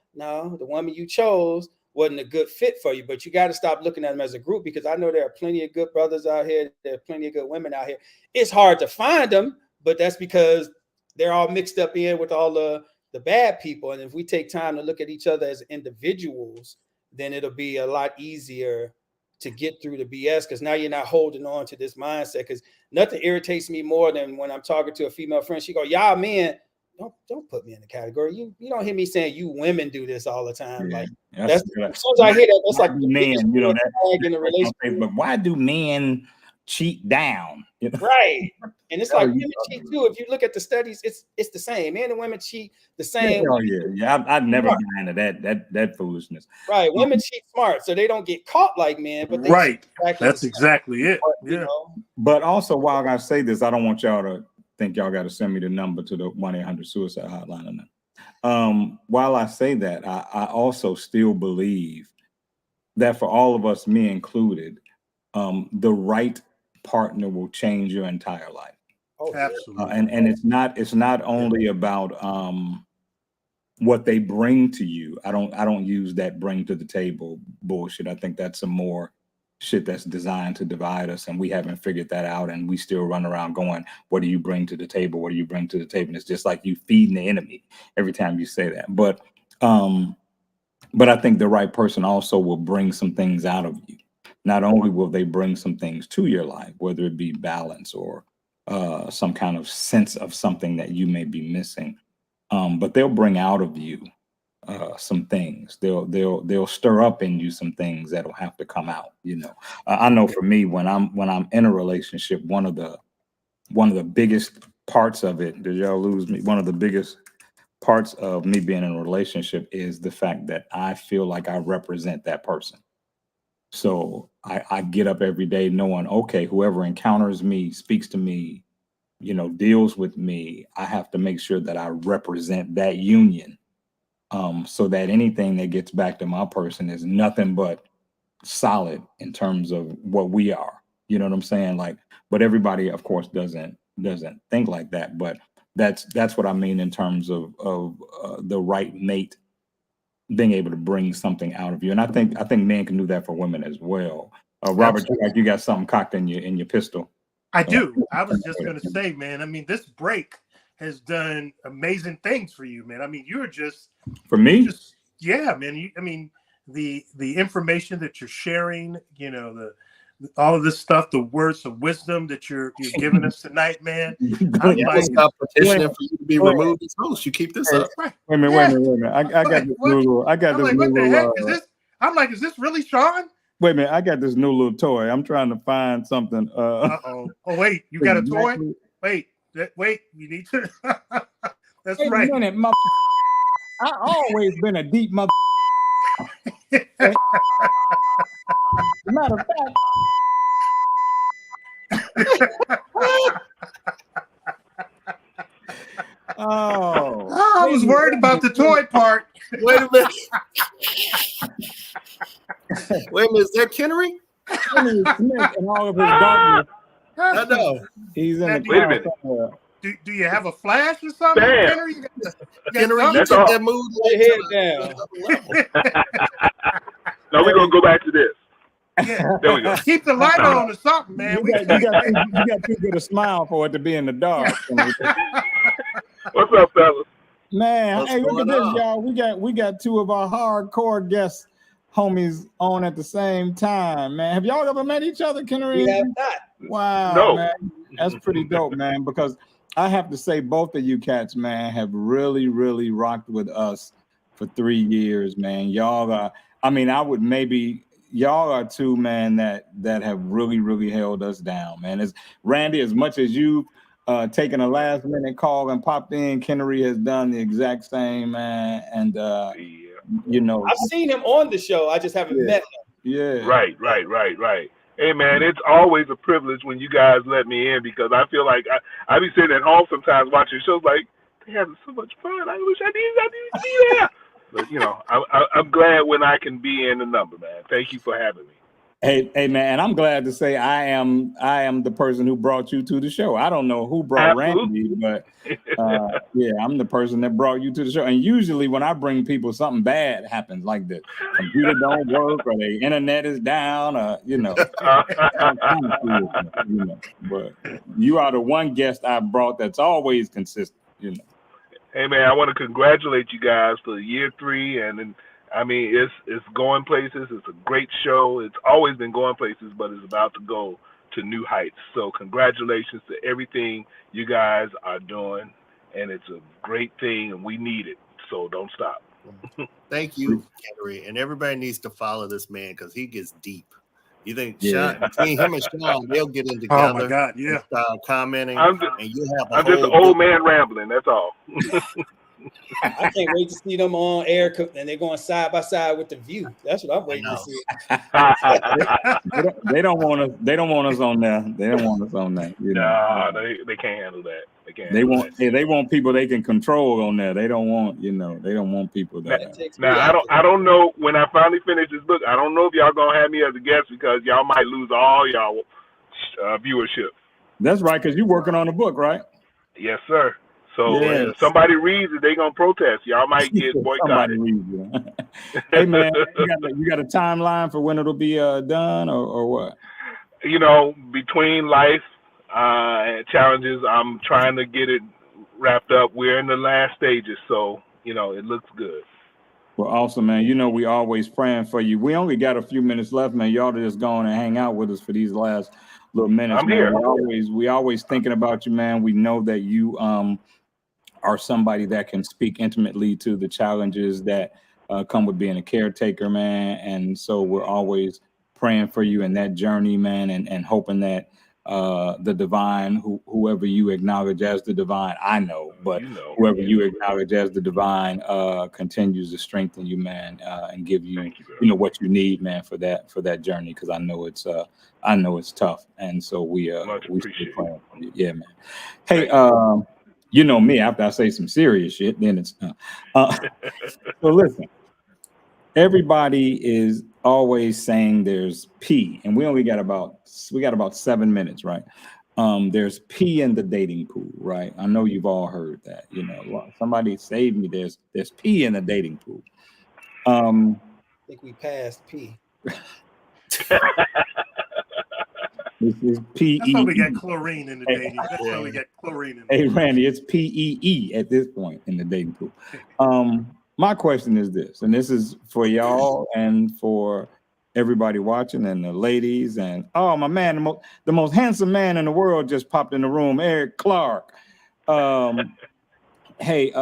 woman you chose wasn't a good fit for you, but you got to stop looking at them as a group, because I know there are plenty of good brothers out here. There are plenty of good women out here. It's hard to find them, but that's because they're all mixed up in with all the bad people. And if we take time to look at each other as individuals, then it'll be a lot easier to get through the BS, because now you're not holding on to this mindset. Because nothing irritates me more than when I'm talking to a female friend. She go, y'all men, don't put me in the category. You don't hear me saying you women do this all the time. Yeah, Like that's as soon as I hear that, that's like the men, biggest tag in the relationship. But why do men cheat down? Right. And it's like women cheat about? too. If you look at the studies, it's the same. Men and women cheat the same. Yeah. I'd never buy into that foolishness. Right. Women cheat smart, so they don't get caught like men, but they Right. cheat That's exactly it. But, Yeah. But also, while I say this, I don't want y'all to think y'all got to send me the number to the 1-800-suicide hotline. While I say that, I also still believe that for all of us, me included, the right partner will change your entire life. Oh, absolutely. And it's not only about what they bring to you. I don't use that bring to the table bullshit. I think that's some more shit that's designed to divide us, and we haven't figured that out, and we still run around going, what do you bring to the table? What do you bring to the table? And it's just like you feeding the enemy every time you say that. But I think the right person also will bring some things out of you. Not only will they bring some things to your life, whether it be balance or some kind of sense of something that you may be missing, but they'll bring out of you some things. They'll stir up in you some things that'll have to come out. I know for me, when I'm in a relationship, one of the biggest parts of it, did y'all lose me? One of the biggest parts of me being in a relationship is the fact that I feel like I represent that person. So I get up every day knowing, okay, whoever encounters me, speaks to me, deals with me, I have to make sure that I represent that union. So that anything that gets back to my person is nothing but solid in terms of what we are. You know what I'm saying? Like, but everybody, of course, doesn't think like that. But that's what I mean in terms of the right mate being able to bring something out of you. And I think men can do that for women as well. Robert, you got something cocked in your pistol. I do. I was just gonna say, man. I mean, this break has done amazing things for you, man. I mean, you're just for me. Yeah, man. The information that you're sharing, all of this stuff, the words of wisdom that you're giving us tonight, man. I'm like, stop petitioning for you to be removed as host. You keep this up. Right. Wait a minute. I got this new little. Is this? I'm like, is this really Sean? Wait a minute. I got this new little toy. I'm trying to find something. Oh, wait. You got a toy? Wait. You need to. That's right. Minute, I always been a deep mother. Matter of fact. I was worried about the toy part. Wait a minute. Wait a minute. Is that Kennery? Kennery Smith and all of his darkness. I know. He's in Wait a minute. Do you have a flash or something? Bam. Kennery, You took that mood. No, we're gonna go back to this. Yeah. There we go. Keep the light on or something, man. You got too good a smile for it to be in the dark. What's up, fellas? Man, What's hey, look at going this, on? y'all. We got two of our hardcore guests, homies, on at the same time, man. Have y'all ever met each other, Kennery? We have not. Wow, No. man. That's pretty dope, man, because I have to say both of you cats, man, have really, really rocked with us for 3 years, man. Y'all are, y'all are two, man, that have really, really held us down, man. As Randy, as much as you taken a last minute call and popped in, Kennery has done the exact same, man. And I've seen him on the show. I just haven't met him. Yeah. Right. Hey, man, it's always a privilege when you guys let me in, because I feel like I be sitting at home sometimes watching shows like, they having so much fun. I wish I didn't be there. But, I'm glad when I can be in the number, man. Thank you for having me. Hey man, and I'm glad to say I am the person who brought you to the show. I don't know who brought Absolutely. Randy, but yeah, I'm the person that brought you to the show. And usually when I bring people, something bad happens, like the computer don't work or the internet is down, or all kind of foolishness, But you are the one guest I brought that's always consistent. Hey man, I want to congratulate you guys for year 3, and I mean it's going places. It's a great show. It's always been going places, but it's about to go to new heights. So congratulations to everything you guys are doing, and it's a great thing, and we need it. So don't stop. Thank you, Henry, and everybody needs to follow this man because he gets deep. You think Sean, between him and Sean, they'll get in together? Oh my God, yeah. Start commenting, I'm and you have I'm just an old man rambling. That's all. I can't wait to see them on air, and they're going side by side with The View. That's what I'm waiting to see. They don't want us. They don't want us on there. They don't want us on there. Nah, they can't handle that. They can't. They want. They want people they can control on there. They don't want. They don't want people that. Now I don't know when I finally finish this book. I don't know if y'all gonna have me as a guest because y'all might lose all y'all viewership. That's right, because you're working on a book, right? Yes, sir. So if somebody reads it, they gonna protest. Y'all might get boycotted. Hey man, you got a timeline for when it'll be done or what? Between life and challenges, I'm trying to get it wrapped up. We're in the last stages, so it looks good. Well, awesome, man. We always praying for you. We only got a few minutes left, man. Y'all just go on and hang out with us for these last little minutes, I'm man. here. We always thinking about you, man. We know that you are somebody that can speak intimately to the challenges that come with being a caretaker, man. And so we're always praying for you in that journey, man, and hoping that the divine, whoever you acknowledge as the divine, I know, but whoever you acknowledge as the divine continues to strengthen you, man, and give you, what you need, man, for that journey. Because I know it's tough, and so we stay praying for you. Yeah, man. Hey, me, after I say some serious shit, then it's so listen. Everybody is always saying there's pee, and we got about 7 minutes, right? There's pee in the dating pool, right? I know you've all heard that. Somebody saved me. There's pee in the dating pool. I think we passed pee. This is PEE. That's why we get chlorine in the dating. That's why we get chlorine in the Hey, Randy, it's PEE at this point in the dating pool. My question is this, and this is for y'all and for everybody watching and the ladies and my man, the most handsome man in the world just popped in the room, Eric Clark. Hey,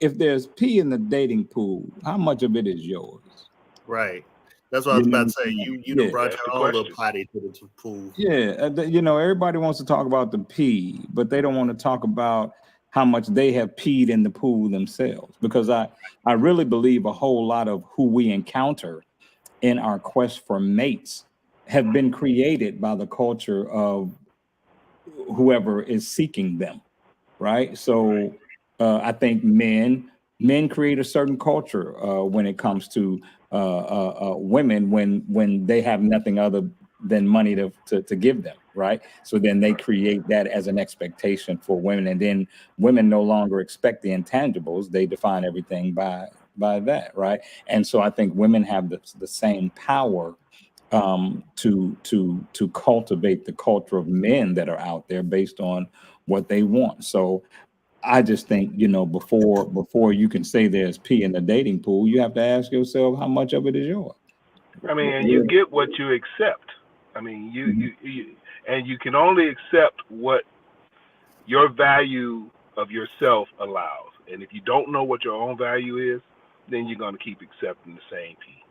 if there's pee in the dating pool, how much of it is yours? Right. That's what I was about to say. You brought your own little potty to the pool. Yeah, everybody wants to talk about the pee, but they don't want to talk about how much they have peed in the pool themselves. Because I really believe a whole lot of who we encounter in our quest for mates have been created by the culture of whoever is seeking them, right? So I think men create a certain culture when it comes to women when they have nothing other than money to give them, right? So then they create that as an expectation for women, and then women no longer expect the intangibles. They define everything by that, right? And so I think women have the same power to cultivate the culture of men that are out there based on what they want. So I just think, before you can say there's pee in the dating pool, you have to ask yourself how much of it is yours. I mean, and you get what you accept. I mean, you can only accept what your value of yourself allows. And if you don't know what your own value is, then you're going to keep accepting the same pee.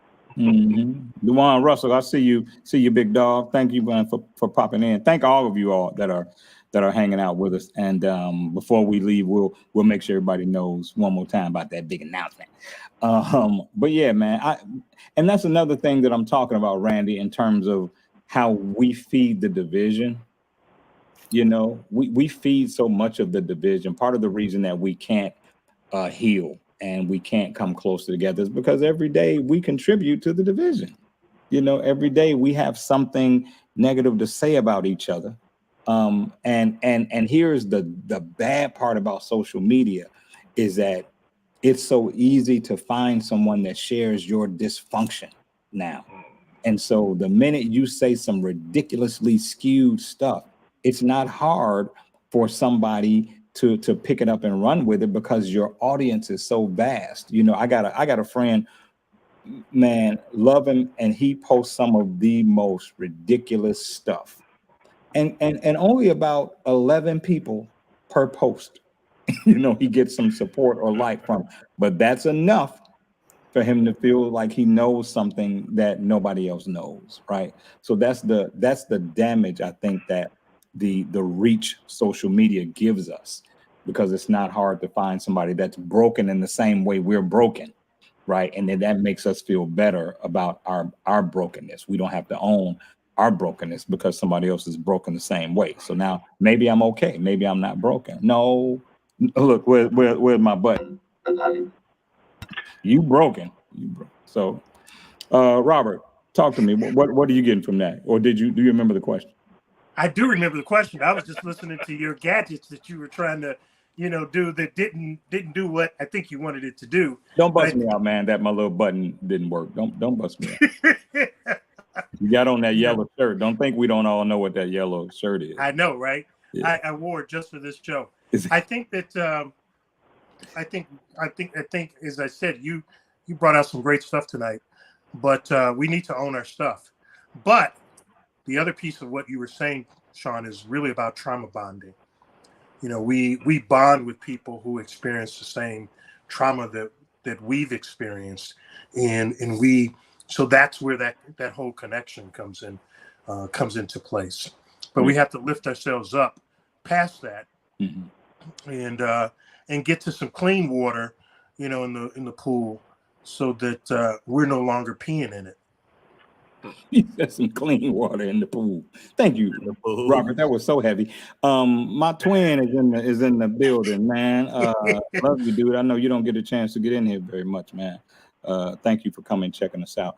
Dewan Russell, I see you, big dog. Thank you, man, for popping in. Thank all of you all that are hanging out with us. And before we leave, we'll make sure everybody knows one more time about that big announcement. But yeah, man, and that's another thing that I'm talking about, Randy, in terms of how we feed the division. We feed so much of the division. Part of the reason that we can't heal and we can't come closer together is because every day we contribute to the division. You know, every day we have something negative to say about each other. And here's the bad part about social media is that it's so easy to find someone that shares your dysfunction now. And so the minute you say some ridiculously skewed stuff, it's not hard for somebody to pick it up and run with it because your audience is so vast. You know, I got a friend, man, love him, and he posts some of the most ridiculous stuff. And only about 11 people per post, you know, he gets some support or like from. But that's enough for him to feel like he knows something that nobody else knows, right? So that's the damage I think that the reach social media gives us, because it's not hard to find somebody that's broken in the same way we're broken, right? And then that makes us feel better about our brokenness. We don't have to own our brokenness because somebody else is broken the same way. So now maybe I'm okay, maybe I'm not broken. No, look, where's my button? You broken. So, Robert, talk to me. What are you getting from that? Or do you remember the question? I do remember the question. I was just listening to your gadgets that you were trying to, do that didn't do what I think you wanted it to do. Don't bust me out, man. That my little button didn't work. Don't bust me out. You got on that yellow shirt. Don't think we don't all know what that yellow shirt is. I know, right? Yeah. I wore it just for this show. I think that I think as I said, you brought out some great stuff tonight, but we need to own our stuff. But the other piece of what you were saying, Sean, is really about trauma bonding. You know, we bond with people who experience the same trauma that we've experienced, and so that's where that whole connection comes into place. But we have to lift ourselves up past that, and get to some clean water, in the pool, so that we're no longer peeing in it. He said some clean water in the pool. Thank you, Robert. That was so heavy. My twin is in the building, man. Love you, dude. I know you don't get a chance to get in here very much, man. Thank you for coming and checking us out.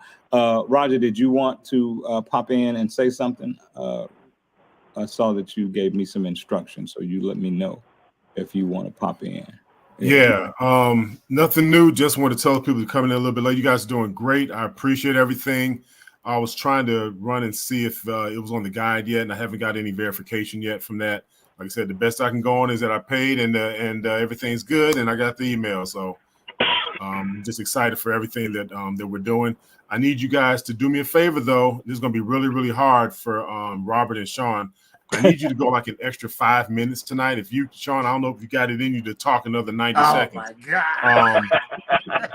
Roger, did you want to pop in and say something? I saw that you gave me some instructions, so you let me know if you want to pop in. Yeah, nothing new. Just want to tell people to come in a little bit late. You guys are doing great. I appreciate everything. I was trying to run and see if it was on the guide yet, and I haven't got any verification yet from that. Like I said, the best I can go on is that I paid and everything's good, and I got the email. So just excited for everything that we're doing. I need you guys to do me a favor, though. This is going to be really, really hard for Robert and Sean. I need you to go like an extra 5 minutes tonight. If you, Sean, I don't know if you got it in you to talk another 90 seconds. Oh, my God.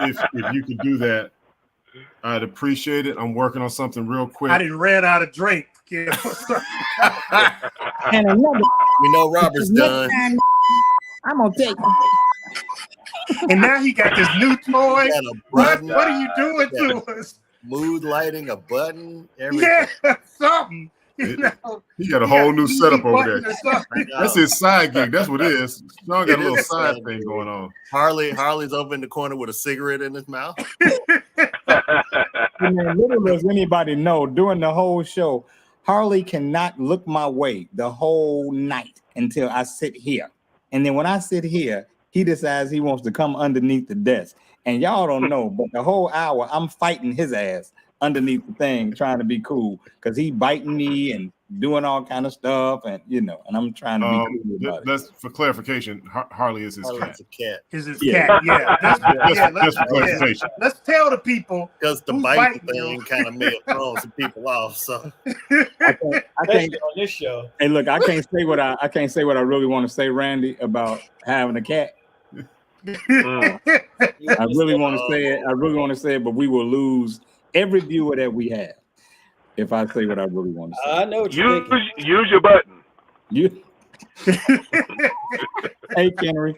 If you could do that, I'd appreciate it. I'm working on something real quick. I didn't ran out of drink. And another, we know Robert's done. I'm gonna take it. And now he got this new toy. What are you doing to us? Mood lighting, a button, everything. Yeah, something. He got a whole new setup over there. That's his side gig. That's what it is. Sean got a little side thing going on. Harley's over in the corner with a cigarette in his mouth. Little as anybody know, during the whole show, Harley cannot look my way the whole night until I sit here. And then when I sit here, he decides he wants to come underneath the desk. And y'all don't know, but the whole hour, I'm fighting his ass underneath the thing, trying to be cool, because he biting me and doing all kind of stuff, and and I'm trying to be cool about it. That's for clarification. Harley is his cat. It's a cat. Is his cat? Yeah. That's for clarification. Let's tell the people, because the biting thing kind of may have thrown some people off. So I can't on this show. Hey, look, I can't say what I really want to say, Randy, about having a cat. I really want to say it, but we will lose every viewer that we have if I say what I really want to say. I know what you're thinking. Use your button. You. Hey, Kennery.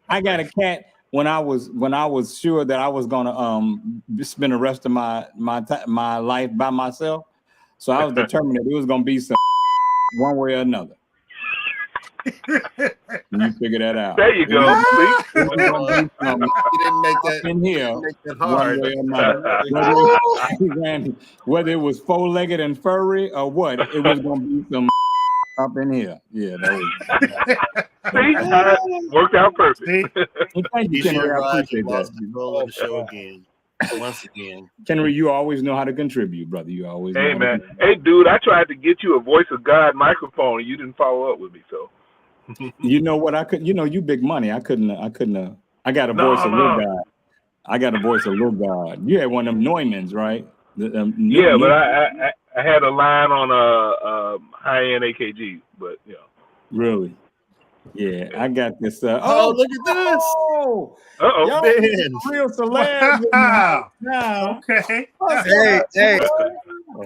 I got a cat when I was sure that I was gonna spend the rest of my life by myself. So I was determined that it was gonna be some one way or another. You figure that out. There you go. See? You didn't make that. In here, Make that one hard. way or another. Whether it was four-legged and furry or what, it was gonna be some up in here. Yeah, that was. See? Worked out perfect. Thank you, Kenry. I appreciate lost that. control of the show again. Once again. Kenry, you always know how to contribute, brother. You always know. Hey, man. Hey, dude, I tried to get you a Voice of God microphone, and you didn't follow up with me, so. You know what? I could. You know, you big money. I couldn't. I got a voice of little God. I got a voice of little God. You had one of them Neumanns, right? Yeah, but I had a line on high-end AKG, but you know. Really? Yeah, I got this. Oh, look at this! Oh, real celeb now. Okay.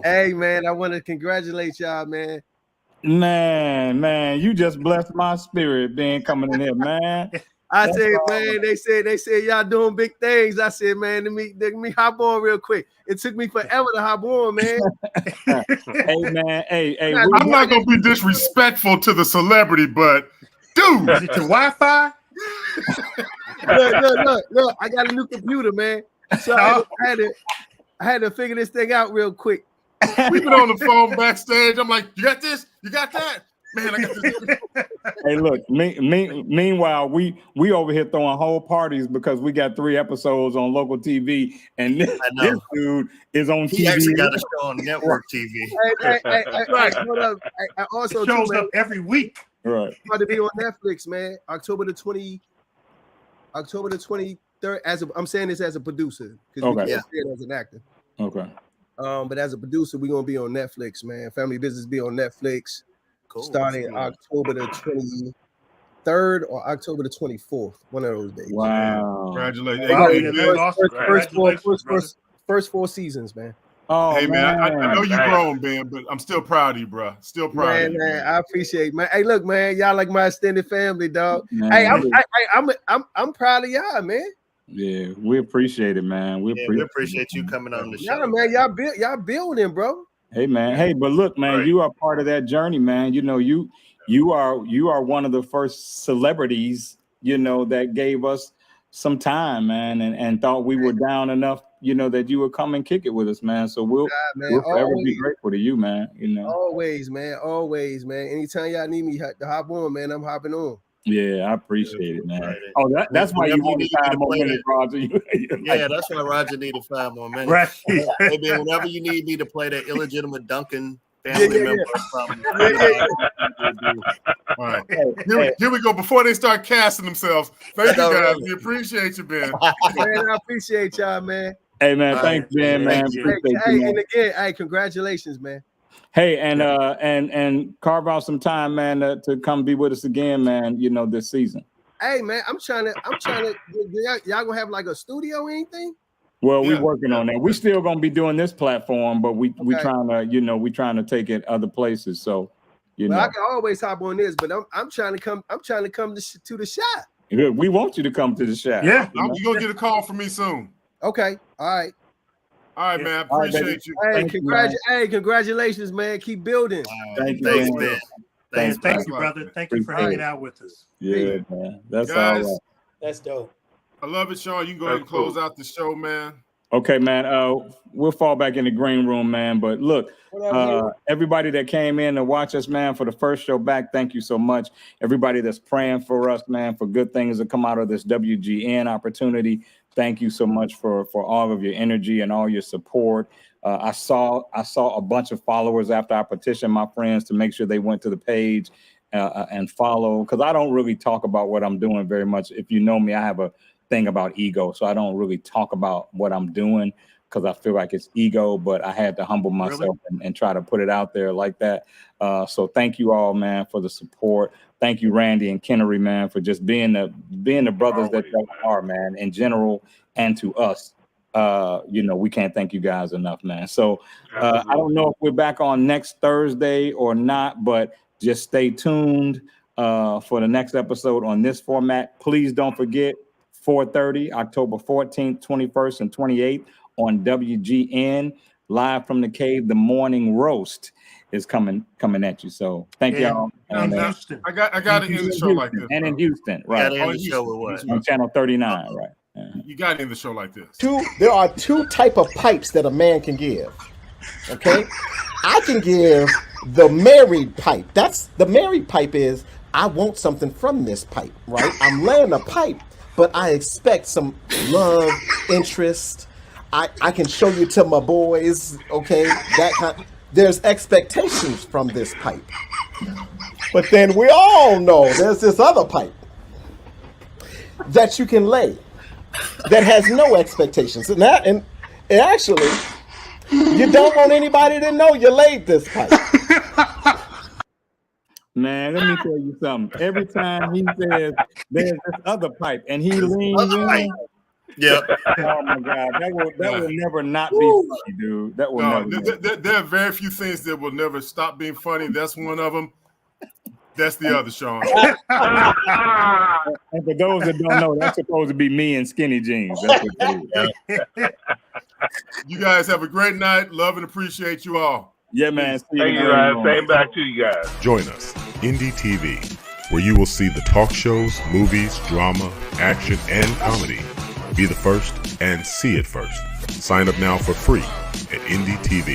Hey, man! I want to congratulate y'all, man. Man, you just blessed my spirit being coming in here, man. I said, man, they said y'all doing big things. I said, man, let me hop on real quick. It took me forever to hop on, man. Hey, man, hey. I'm not gonna be disrespectful to the celebrity, but dude, is it your Wi-Fi? Look, I got a new computer, man. So I had to figure this thing out real quick. We've been on the phone backstage. I'm like, you got this? You got that? Man, I got this. Hey, look, meanwhile, we over here throwing whole parties because we got 3 episodes on local TV, and this dude is on TV. He actually got a show on network TV. Hey, hold up. I also it shows up every week. Right. About to be on Netflix, man. October the 23rd. I'm saying this as a producer because we can't say it as an actor. Okay. But as a producer, we're gonna be on Netflix, man. Family Business be on Netflix. Cool. Starting October the 23rd or October the 24th. One of those days. Wow. Congratulations. First 4 seasons, man. Oh, hey, man, I know you're grown, man, but I'm still proud of you, bro. Still proud of you. Man, I appreciate it, man. Hey, look, man, y'all like my extended family, dog. Man. Hey, I'm proud of y'all, man. Yeah, we appreciate it, man. We appreciate you coming on the show. Yeah, man, y'all building, bro. Hey, man. Hey, but look, man, you are part of that journey, man. You know, you are one of the first celebrities, you know, that gave us some time, man, and thought we were down enough, you know, that you would come and kick it with us, man. So we'll forever be grateful to you, man. You know, always, man. Anytime y'all need me to hop on, man, I'm hopping on. Yeah, I appreciate it, man. Right. Oh, that's why you need 5 more minutes, Roger. Yeah, that's why Roger needed 5 more minutes. Right. Maybe whenever you need me to play that illegitimate Duncan family member from. All right. Here we go. Before they start casting themselves, thank you guys. We appreciate you, Ben. Man, I appreciate y'all, man. Hey, man, thanks, Ben, man. And again, congratulations, man. Hey, and carve out some time, man, to come be with us again, man. You know, this season. Hey, man, I'm trying to. Y'all gonna have like a studio or anything? Well, we're working on that. We still gonna be doing this platform, but we trying to take it other places. So, you know, I can always hop on this, but I'm trying to come. I'm trying to come to the shop. Good. We want you to come to the shop. Yeah, you're gonna get a call from me soon. Okay. All right. All right, man. Appreciate you. Hey, congratulations, man. Keep building. Thank you, man. Thank you, brother. Thank you for hanging out with us. Yeah, man. That's guys, all right. That's dope. I love it, Sean. You can go ahead and close out the show, man. Okay, man. We'll fall back in the green room, man. But look, everybody that came in to watch us, man, for the first show back, thank you so much. Everybody that's praying for us, man, for good things to come out of this WGN opportunity. Thank you so much for all of your energy and all your support. I saw a bunch of followers after I petitioned my friends to make sure they went to the page and follow, because I don't really talk about what I'm doing very much. If you know me, I have a thing about ego, so I don't really talk about what I'm doing because I feel like it's ego, but I had to humble myself and try to put it out there like that. So thank you all, man, for the support. Thank you, Randy and Kennery, man, for just being the brothers that you are, man, in general and to us. You know, we can't thank you guys enough, man. So I don't know if we're back on next Thursday or not, but just stay tuned for the next episode on this format. Please don't forget 4:30, October 14th, 21st, and 28th on WGN. live from the cave. The morning roast is coming at you. So thank y'all. And Now, Houston. I got to end the show like this. And in bro. Houston, right? Gotta end the show with what? On channel 39, right? You got to end the show like this. There are two type of pipes that a man can give. Okay, I can give the married pipe. That's the married pipe is I want something from this pipe, right? I'm laying a pipe, but I expect some love, interest. I can show you to my boys, okay? That kind. There's expectations from this pipe, but then we all know there's this other pipe that you can lay that has no expectations, and actually. You don't want anybody to know you laid this pipe. Man, let me tell you something. Every time he says there's this other pipe and he leans in. Yep. Oh my God. That will never not be funny, dude. That will never. There are very few things that will never stop being funny. That's one of them. That's the other, Sean. And for those that don't know, that's supposed to be me in skinny jeans. That's what it is. You guys have a great night. Love and appreciate you all. Yeah, man. Thank you, guys. Same back to you guys. Join us, Indie TV, where you will see the talk shows, movies, drama, action, and comedy. Be the first and see it first. Sign up now for free at Indie TV.